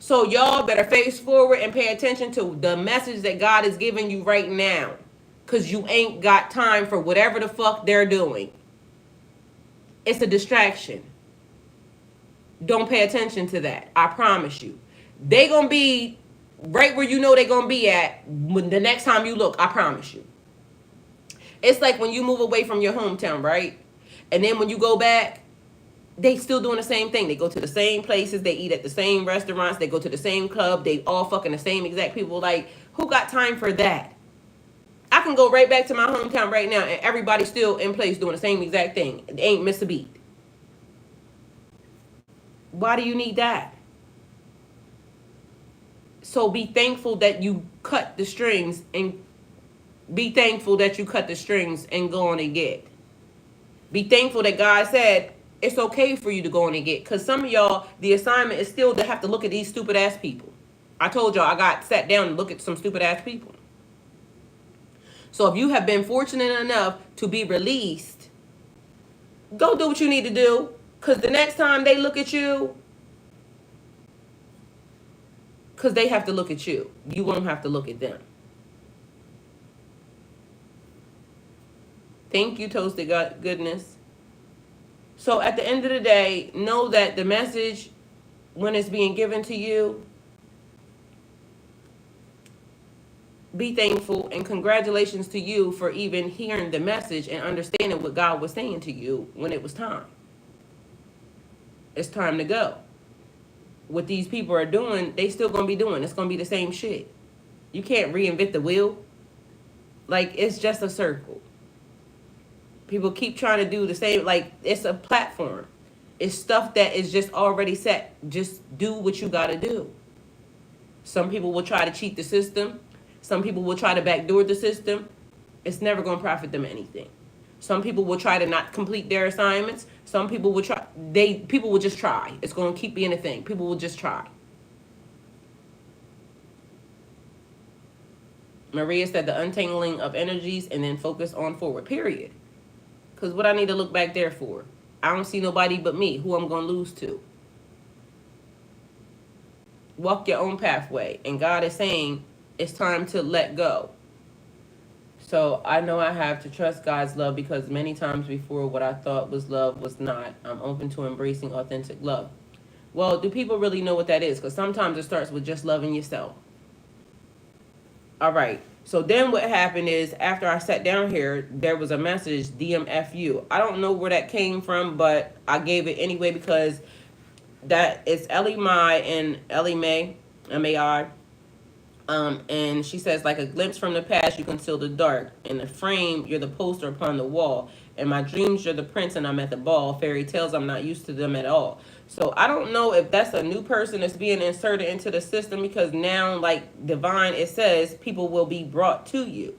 So y'all better face forward and pay attention to the message that God is giving you right now. Because you ain't got time for whatever the fuck they're doing. It's a distraction. Don't pay attention to that. I promise you. They gonna be right where you know they gonna be at when the next time you look. I promise you. It's like when you move away from your hometown, right? And then when you go back, they still doing the same thing. They go to the same places. They eat at the same restaurants. They go to the same club. They all fucking the same exact people. Like, who got time for that? I can go right back to my hometown right now and everybody's still in place doing the same exact thing. They ain't miss a beat. Why do you need that? So be thankful that you cut the strings and be thankful that you cut the strings and go on and get. Be thankful that God said it's okay for you to go on and get. Because some of y'all, the assignment is still to have to look at these stupid ass people. I told y'all I got sat down and look at some stupid ass people. So if you have been fortunate enough to be released, go do what you need to do. Because the next time they look at you, because they have to look at you, you won't have to look at them. Thank you, Toasted Goodness. So at the end of the day, know that the message, when it's being given to you, be thankful and congratulations to you for even hearing the message and understanding what God was saying to you when it was time. It's time to go. What these people are doing, they still gonna be doing. It's gonna be the same shit. You can't reinvent the wheel. Like, it's just a circle. People keep trying to do the same. Like, it's a platform. It's stuff that is just already set. Just do what you gotta do. Some people will try to cheat the system. Some people will try to backdoor the system. It's never going to profit them anything. Some people will try to not complete their assignments. Some people will try. People will just try. It's going to keep being a thing. People will just try. Maria said the untangling of energies and then focus on forward, period. Because what I need to look back there for? I don't see nobody but me who I'm going to lose to. Walk your own pathway. And God is saying, it's time to let go. So I know I have to trust God's love because many times before what I thought was love was not. I'm open to embracing authentic love. Well, do people really know what that is? Because sometimes it starts with just loving yourself. All right. So then what happened is after I sat down here, there was a message, DMFU. I don't know where that came from, but I gave it anyway because that is Ellie Mai and Ellie May, M-A-I. And she says, like a glimpse from the past, you conceal the dark. In the frame, you're the poster upon the wall. In my dreams, you're the prince and I'm at the ball. Fairy tales, I'm not used to them at all. So I don't know if that's a new person that's being inserted into the system because now, like divine, it says people will be brought to you.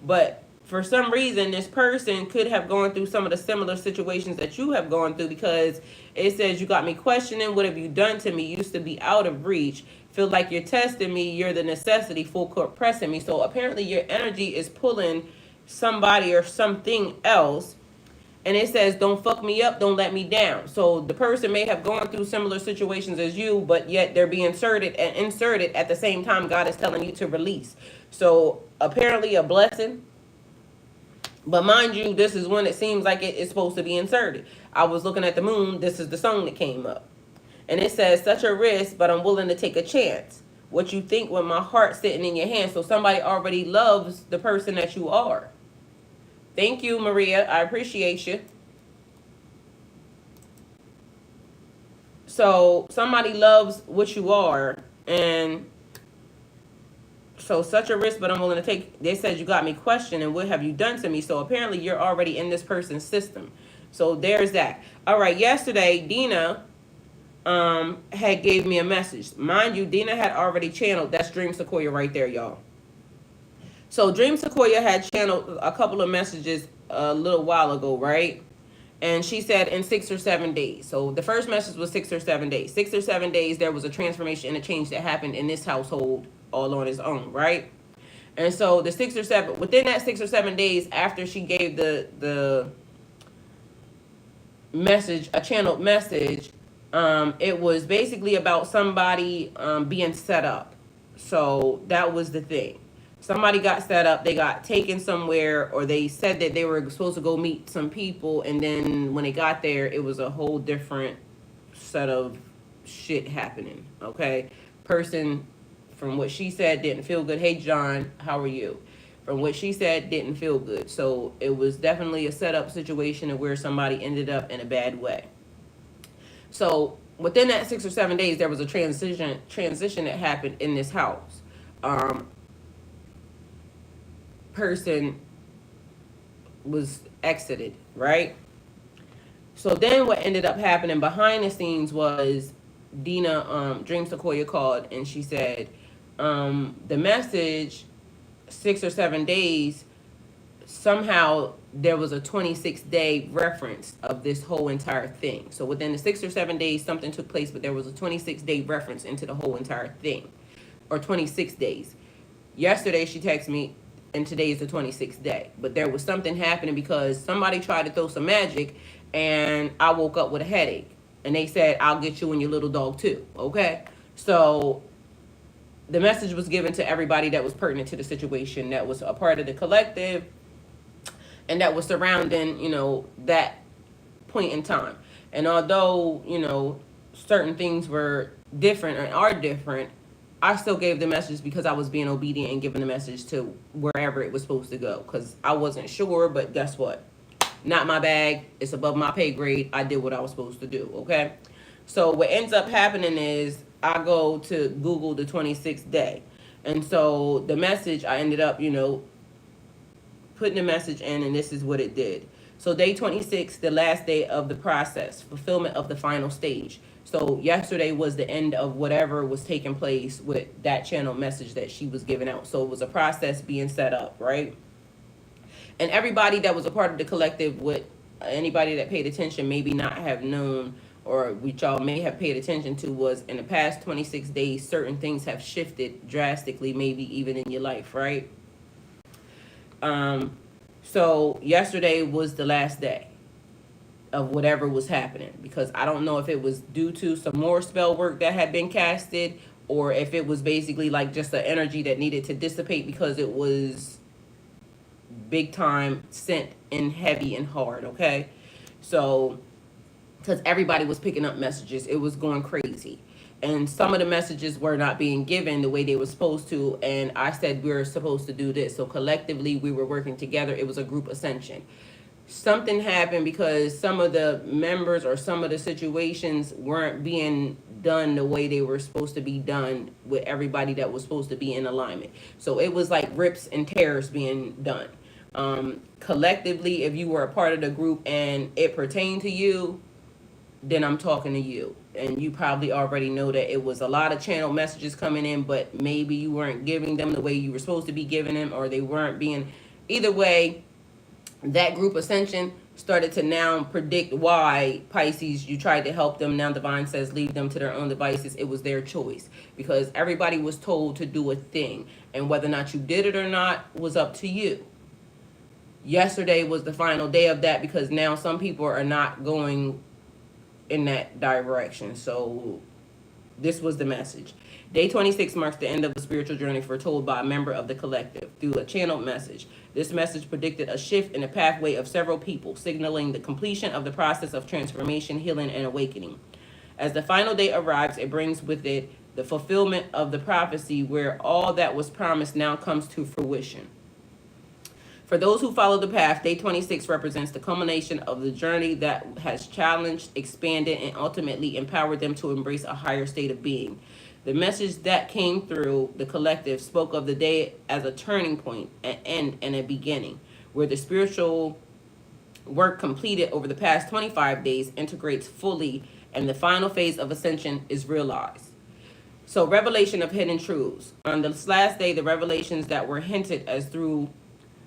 But for some reason, this person could have gone through some of the similar situations that you have gone through because it says you got me questioning, what have you done to me? Used to be out of reach. Feel like you're testing me, you're the necessity, full court pressing me. So apparently your energy is pulling somebody or something else. And it says, don't fuck me up, don't let me down. So the person may have gone through similar situations as you, but yet they're being inserted at the same time God is telling you to release. So apparently a blessing. But mind you, this is when it seems like it is supposed to be inserted. I was looking at the moon, this is the song that came up. And it says, such a risk, but I'm willing to take a chance. What you think with my heart sitting in your hand. So somebody already loves the person that you are. Thank you, Maria. I appreciate you. So somebody loves what you are. And so such a risk, but I'm willing to take. They said you got me questioning, what have you done to me? So apparently you're already in this person's system. So there's that. All right, yesterday, Dina had gave me a message. Mind you, Dina had already channeled. That's Dream Sequoia right there, y'all. So Dream Sequoia had channeled a couple of messages a little while ago, right? And she said in 6 or 7 days. So the first message was 6 or 7 days. 6 or 7 days, there was a transformation and a change that happened in this household all on its own, right? And so the 6 or 7, within that 6 or 7 days after she gave the message, a channeled message, It was basically about somebody being set up. So that was the thing. Somebody got set up, they got taken somewhere, or they said that they were supposed to go meet some people, and then when they got there, it was a whole different set of shit happening. Okay? Person, from what she said, didn't feel good. Hey, John, how are you? From what she said, didn't feel good. So it was definitely a setup situation of where somebody ended up in a bad way. So within that 6 or 7 days, there was a transition that happened in this house. Person was exited, right? So then what ended up happening behind the scenes was Dina, Dream Sequoia called and she said, the message 6 or 7 days, somehow there was a 26-day reference of this whole entire thing. So within the 6 or 7 days, something took place, but there was a 26-day reference into the whole entire thing, or 26 days. Yesterday, she texted me, and today is the 26th day. But there was something happening because somebody tried to throw some magic, and I woke up with a headache. And they said, I'll get you and your little dog too, okay? So the message was given to everybody that was pertinent to the situation, that was a part of the collective, and that was surrounding, that point in time. And although, certain things were different and are different, I still gave the message because I was being obedient and giving the message to wherever it was supposed to go. Because I wasn't sure, but guess what? Not my bag. It's above my pay grade. I did what I was supposed to do, okay? So what ends up happening is I go to Google the 26th day. And so the message, I ended up, putting the message in, and this is what it did. So day 26, the last day of the process, fulfillment of the final stage. So yesterday was the end of whatever was taking place with that channel message that she was giving out. So it was a process being set up, right? And everybody that was a part of the collective, with anybody that paid attention, maybe not have known, or which y'all may have paid attention to, was in the past 26 days, certain things have shifted drastically, maybe even in your life, right? So yesterday was the last day of whatever was happening, because I don't know if it was due to some more spell work that had been casted, or if it was basically like just the energy that needed to dissipate because it was big time sent in heavy and hard, okay? So, because everybody was picking up messages, it was going crazy. And some of the messages were not being given the way they were supposed to. And I said we were supposed to do this. So collectively, we were working together. It was a group ascension. Something happened because some of the members or some of the situations weren't being done the way they were supposed to be done with everybody that was supposed to be in alignment. So it was like rips and tears being done. Collectively, if you were a part of the group and it pertained to you, then I'm talking to you. And you probably already know that it was a lot of channel messages coming in, but maybe you weren't giving them the way you were supposed to be giving them, or they weren't being. Either way, that group ascension started to now predict why, Pisces, you tried to help them. Now divine says leave them to their own devices. It was their choice, because everybody was told to do a thing, and whether or not you did it or not was up to you. Yesterday was the final day of that, because now some people are not going in that direction. So this was the message. Day 26 marks the end of the spiritual journey foretold by a member of the collective through a channeled message. This message predicted a shift in the pathway of several people, signaling the completion of the process of transformation, healing, and awakening. As the final day arrives, it brings with it the fulfillment of the prophecy, where all that was promised now comes to fruition. For those who follow the path, day 26 represents the culmination of the journey that has challenged, expanded, and ultimately empowered them to embrace a higher state of being. The message that came through the collective spoke of the day as a turning point, an end, and a beginning, where the spiritual work completed over the past 25 days integrates fully, and the final phase of ascension is realized. So, revelation of hidden truths. On this last day, the revelations that were hinted as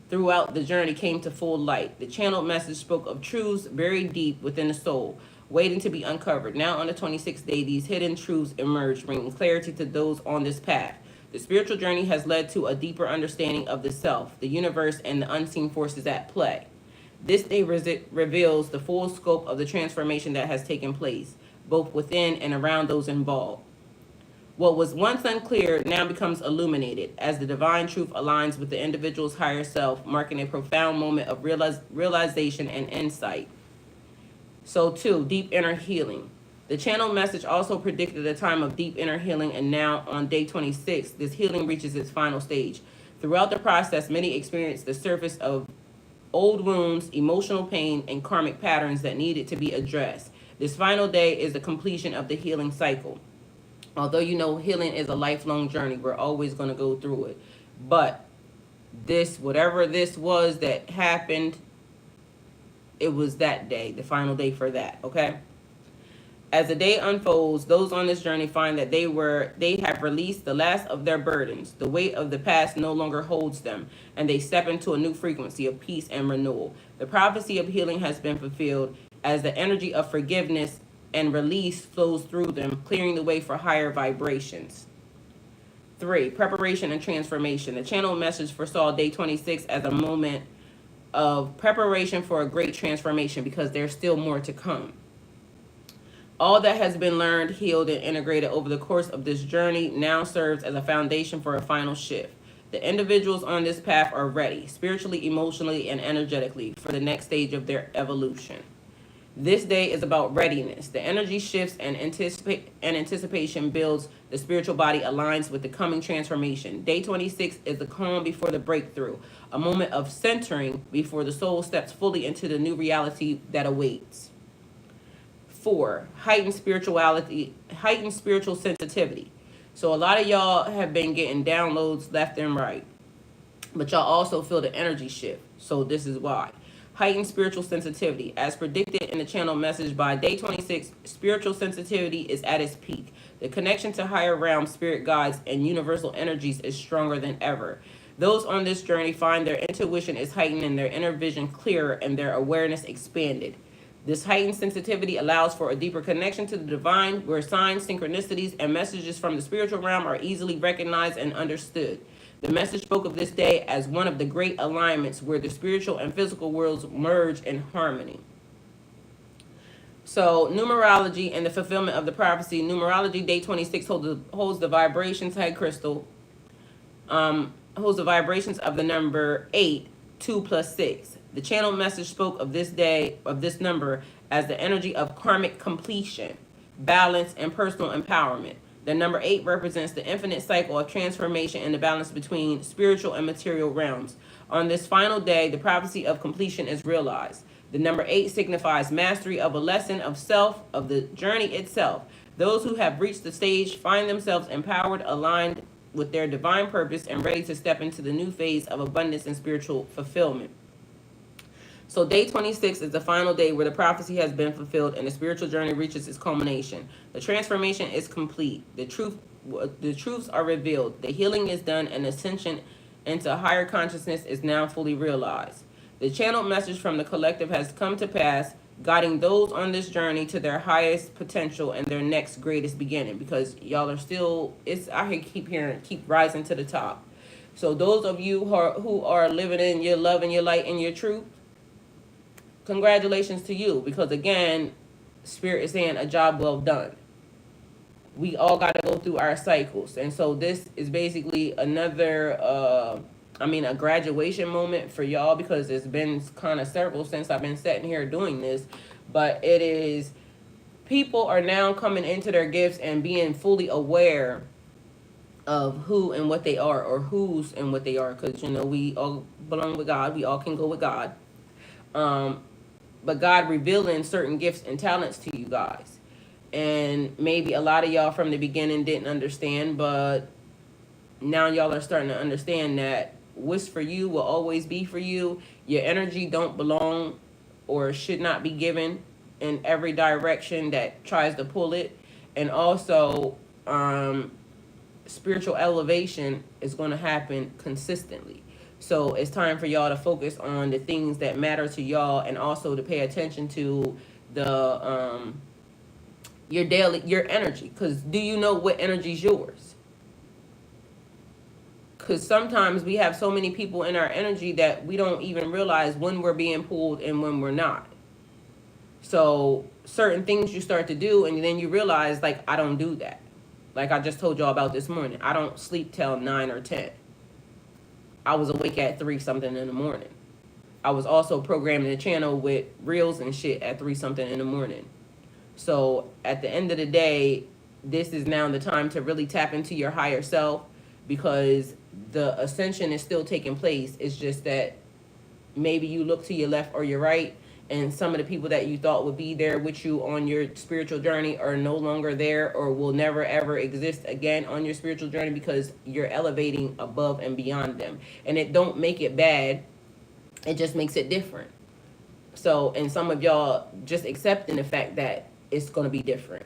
throughout the journey came to full light. The channeled message spoke of truths buried deep within the soul, waiting to be uncovered. Now on the 26th day, these hidden truths emerge, bringing clarity to those on this path. The spiritual journey has led to a deeper understanding of the self, the universe, and the unseen forces at play. This day reveals the full scope of the transformation that has taken place. both within and around those involved. What was once unclear now becomes illuminated as the divine truth aligns with the individual's higher self, marking a profound moment of realization and insight. So, two, deep inner healing. The channel message also predicted a time of deep inner healing, and now on day 26, this healing reaches its final stage. Throughout the process, many experience the surface of old wounds, emotional pain, and karmic patterns that needed to be addressed. This final day is the completion of the healing cycle. Although you know healing is a lifelong journey, we're always going to go through it. But this, whatever this was that happened, it was that day, the final day for that, okay? As the day unfolds, those on this journey find that they have released the last of their burdens. The weight of the past no longer holds them, and they step into a new frequency of peace and renewal. The prophecy of healing has been fulfilled as the energy of forgiveness and release flows through them, clearing the way for higher vibrations. 3. Preparation and transformation. The channel message foresaw day 26 as a moment of preparation for a great transformation because there's still more to come. All that has been learned, healed, and integrated over the course of this journey now serves as a foundation for a final shift. The individuals on this path are ready, spiritually, emotionally, and energetically, for the next stage of their evolution. This day is about readiness. The energy shifts and anticipation builds. The spiritual body aligns with the coming transformation. Day 26 is the calm before the breakthrough, a moment of centering before the soul steps fully into the new reality that awaits. 4. Heightened spiritual sensitivity. So a lot of y'all have been getting downloads left and right, but y'all also feel the energy shift. So this is why. Heightened spiritual sensitivity. As predicted in the channel message, by day 26, spiritual sensitivity is at its peak. The connection to higher realms, spirit guides, and universal energies is stronger than ever. Those on this journey find their intuition is heightened and their inner vision clearer and their awareness expanded. This heightened sensitivity allows for a deeper connection to the divine, where signs, synchronicities, and messages from the spiritual realm are easily recognized and understood. The message spoke of this day as one of the great alignments where the spiritual and physical worlds merge in harmony. So, numerology and the fulfillment of the prophecy. Numerology, day 26 holds the vibrations, high crystal, holds the vibrations of the number 8, 2 plus 6. The channel message spoke of this day, of this number, as the energy of karmic completion, balance, and personal empowerment. The number 8 represents the infinite cycle of transformation and the balance between spiritual and material realms. On this final day, the prophecy of completion is realized. The number 8 signifies mastery of a lesson of self, of the journey itself. Those who have reached the stage find themselves empowered, aligned with their divine purpose, and ready to step into the new phase of abundance and spiritual fulfillment. So day 26 is the final day where the prophecy has been fulfilled and the spiritual journey reaches its culmination. The transformation is complete. The truths are revealed. The healing is done, and ascension into higher consciousness is now fully realized. The channeled message from the collective has come to pass, guiding those on this journey to their highest potential and their next greatest beginning. Because y'all are still, I keep hearing, keep rising to the top. So those of you who are living in your love and your light and your truth, congratulations to you, because again, Spirit is saying a job well done. We all got to go through our cycles. And so this is basically another, a graduation moment for y'all, because it's been kind of several since I've been sitting here doing this. But it is, people are now coming into their gifts and being fully aware of who and what they are, or who's and what they are. Because, we all belong with God. We all can go with God. But God revealing certain gifts and talents to you guys. And maybe a lot of y'all from the beginning didn't understand, but now y'all are starting to understand that what's for you will always be for you. Your energy don't belong or should not be given in every direction that tries to pull it. And also, spiritual elevation is going to happen consistently. So it's time for y'all to focus on the things that matter to y'all, and also to pay attention to the your energy. Because do you know what energy is yours? Because sometimes we have so many people in our energy that we don't even realize when we're being pulled and when we're not. So certain things you start to do, and then you realize, like, I don't do that. Like I just told y'all about this morning. I don't sleep till 9 or 10. I was awake at 3 something in the morning. I was also programming the channel with reels and shit at 3 something in the morning. So at the end of the day, this is now the time to really tap into your higher self, because the ascension is still taking place. It's just that maybe you look to your left or your right, and some of the people that you thought would be there with you on your spiritual journey are no longer there, or will never ever exist again on your spiritual journey, because you're elevating above and beyond them. And it don't make it bad, it just makes it different. So, and some of y'all just accepting the fact that it's going to be different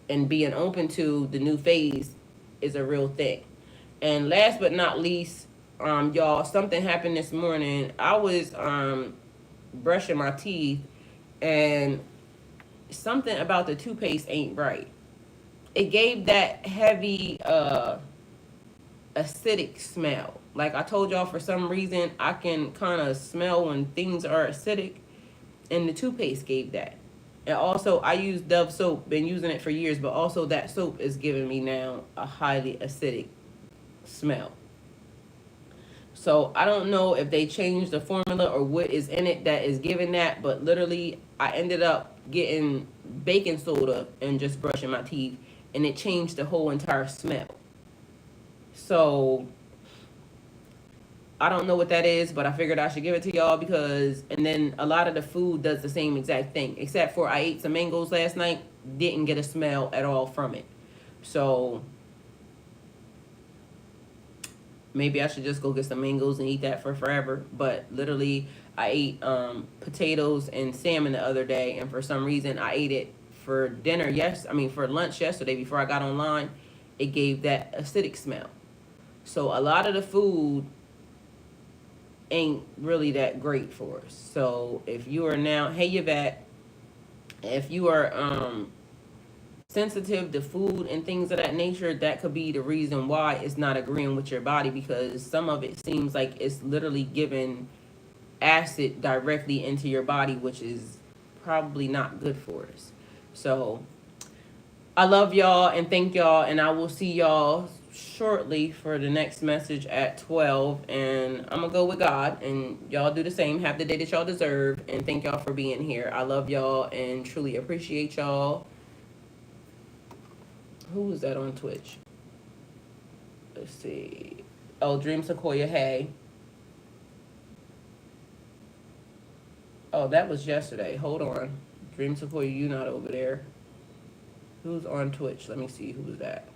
and being open to the new phase is a real thing. And last but not least, y'all, something happened this morning. I was brushing my teeth, and something about the toothpaste ain't right. It gave that heavy acidic smell. Like I told y'all, for some reason I can kind of smell when things are acidic, and the toothpaste gave that. And also, I use Dove soap, been using it for years, but also that soap is giving me now a highly acidic smell. So I don't know if they changed the formula or what is in it that is giving that, but literally I ended up getting baking soda and just brushing my teeth, and it changed the whole entire smell. So I don't know what that is, but I figured I should give it to y'all, because, and then a lot of the food does the same exact thing, except for I ate some mangoes last night, didn't get a smell at all from it. So maybe I should just go get some mangoes and eat that for forever. But literally, I ate potatoes and salmon the other day, and for some reason I ate it for dinner. For lunch yesterday before I got online. It gave that acidic smell. So a lot of the food ain't really that great for us. So if you are now, hey Yvette, if you are sensitive to food and things of that nature, that could be the reason why it's not agreeing with your body, because some of it seems like it's literally giving acid directly into your body, which is probably not good for us. So I love y'all and thank y'all, and I will see y'all shortly for the next message at 12. And I'm gonna go with God, and y'all do the same. Have the day that y'all deserve, and thank y'all for being here. I love y'all and truly appreciate y'all. Who is that on Twitch? Let's see. Oh, Dream Sequoia, hey. Oh, that was yesterday. Hold on. Dream Sequoia, you not over there. Who's on Twitch? Let me see who's that.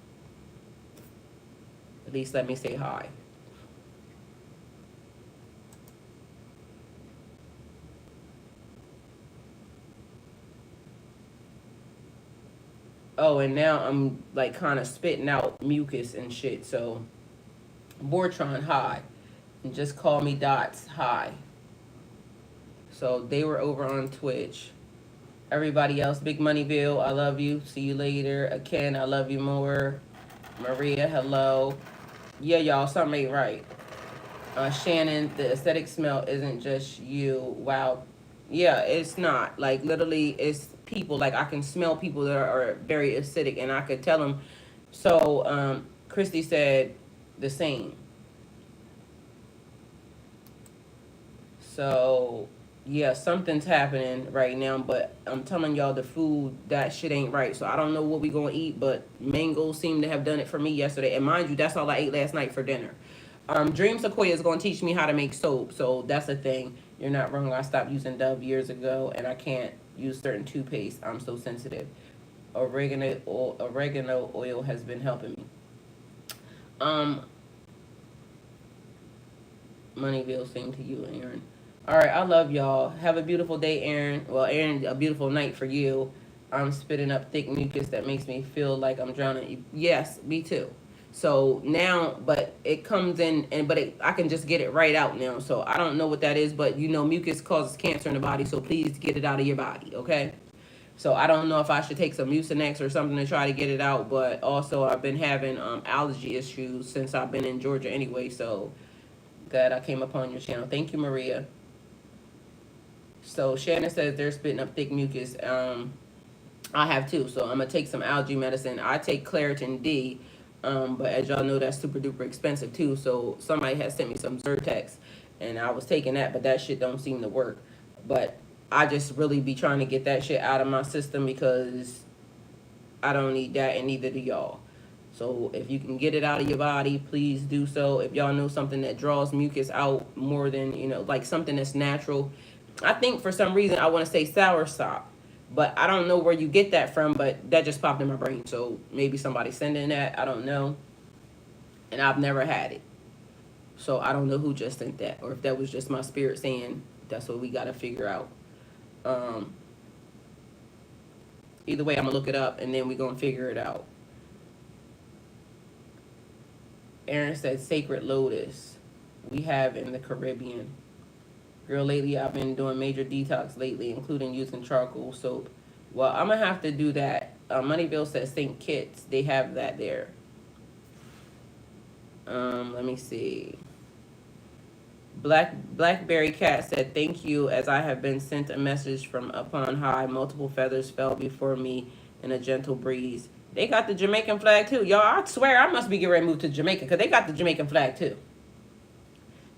At least let me say hi. Oh, and now I'm like kind of spitting out mucus and shit. So, Bortron, hi. And just call me Dots, hi. So they were over on Twitch. Everybody else, Big Money Bill, I love you. See you later. Ken, I love you more. Maria, hello. Yeah, y'all, something ain't right. Shannon, the aesthetic smell isn't just you. Wow. Yeah, it's not. Like, literally, it's people. Like, I can smell people that are very acidic, and I could tell them. So, Christy said the same. So, yeah, something's happening right now, but I'm telling y'all, the food, that shit ain't right. So I don't know what we gonna eat, but mangoes seem to have done it for me yesterday. And mind you, that's all I ate last night for dinner. Dream Sequoia is gonna teach me how to make soap, so that's a thing. You're not wrong. I stopped using Dove years ago, and I can't use certain toothpaste. I'm so sensitive. Oregano oil has been helping me. Um, Moneyville, same to you, Aaron. All right, I love y'all. Have a beautiful day, Aaron. Well, Aaron, a beautiful night for you. I'm spitting up thick mucus that makes me feel like I'm drowning. Yes, me too. So now, but it comes in, I can just get it right out now. So I don't know what that is, but mucus causes cancer in the body. So please get it out of your body, okay? So I don't know if I should take some Mucinex or something to try to get it out. But also, I've been having allergy issues since I've been in Georgia anyway. So glad I came upon your channel. Thank you, Maria. So Shannon says they're spitting up thick mucus. I have too, so I'm gonna take some algae medicine. I take Claritin D, but as y'all know, that's super duper expensive too. So somebody has sent me some Zyrtex, and I was taking that, but that shit don't seem to work. But I just really be trying to get that shit out of my system because I don't need that, and neither do y'all. So if you can get it out of your body, please do so. If y'all know something that draws mucus out more than, like something that's natural. I think for some reason I want to say soursop, but I don't know where you get that from, but that just popped in my brain. So maybe somebody sending that, I don't know. And I've never had it. So I don't know who just sent that, or if that was just my spirit saying that's what we got to figure out. Um, Either way, I'm going to look it up and then we're going to figure it out. Aaron said sacred lotus we have in the Caribbean. Girl, lately I've been doing major detox lately, including using charcoal soap. Well, I'm going to have to do that. Moneyville says St. Kitts. They have that there. Let me see. Blackberry Cat said, thank you, as I have been sent a message from up on high. Multiple feathers fell before me in a gentle breeze. They got the Jamaican flag too. Y'all, I swear I must be getting ready to move to Jamaica because they got the Jamaican flag too.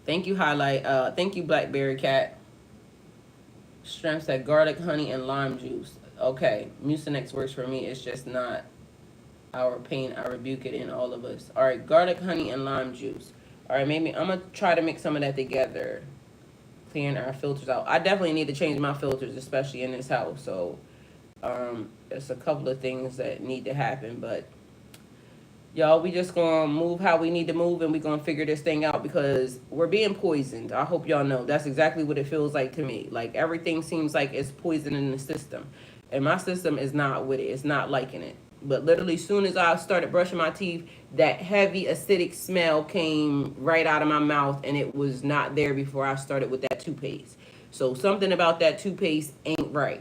Thank you, Highlight. Thank you, Blackberry Cat. Strength said garlic, honey, and lime juice. Okay, Mucinex works for me. It's just not our pain. I rebuke it in all of us. All right, garlic, honey, and lime juice. All right, maybe I'm going to try to mix some of that together. Clearing our filters out. I definitely need to change my filters, especially in this house. So, there's a couple of things that need to happen. But, y'all, we just going to move how we need to move. And we're going to figure this thing out because we're being poisoned. I hope y'all know. That's exactly what it feels like to me. Like, everything seems like it's poison in the system. And my system is not with it. It's not liking it. But literally, as soon as I started brushing my teeth, that heavy acidic smell came right out of my mouth, and it was not there before I started with that toothpaste. So something about that toothpaste ain't right.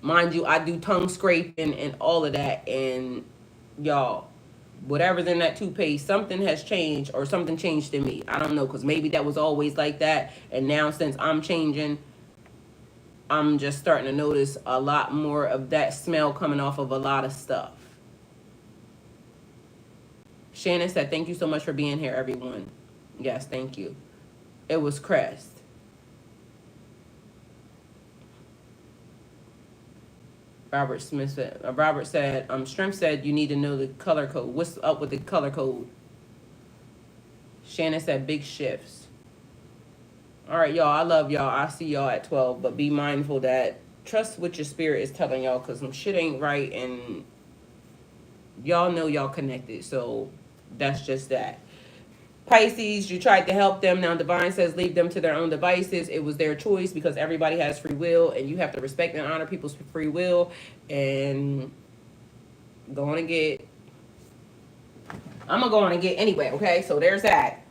Mind you, I do tongue scraping and all of that, and y'all, whatever's in that toothpaste, something has changed, or something changed in me. I don't know, because maybe that was always like that, and now since I'm changing, I'm just starting to notice a lot more of that smell coming off of a lot of stuff. Shannon said, thank you so much for being here, everyone. Yes, thank you. It was Crest. Robert said, Strength said you need to know the color code. What's up with the color code? Shannon said, big shifts. All right, y'all, I love y'all. I see y'all at 12, but be mindful that trust what your spirit is telling y'all because some shit ain't right, and y'all know y'all connected, so that's just that. Pisces, you tried to help them. Now Divine says leave them to their own devices. It was their choice because everybody has free will, and you have to respect and honor people's free will. And I'm going to go on and get anyway, okay? So there's that.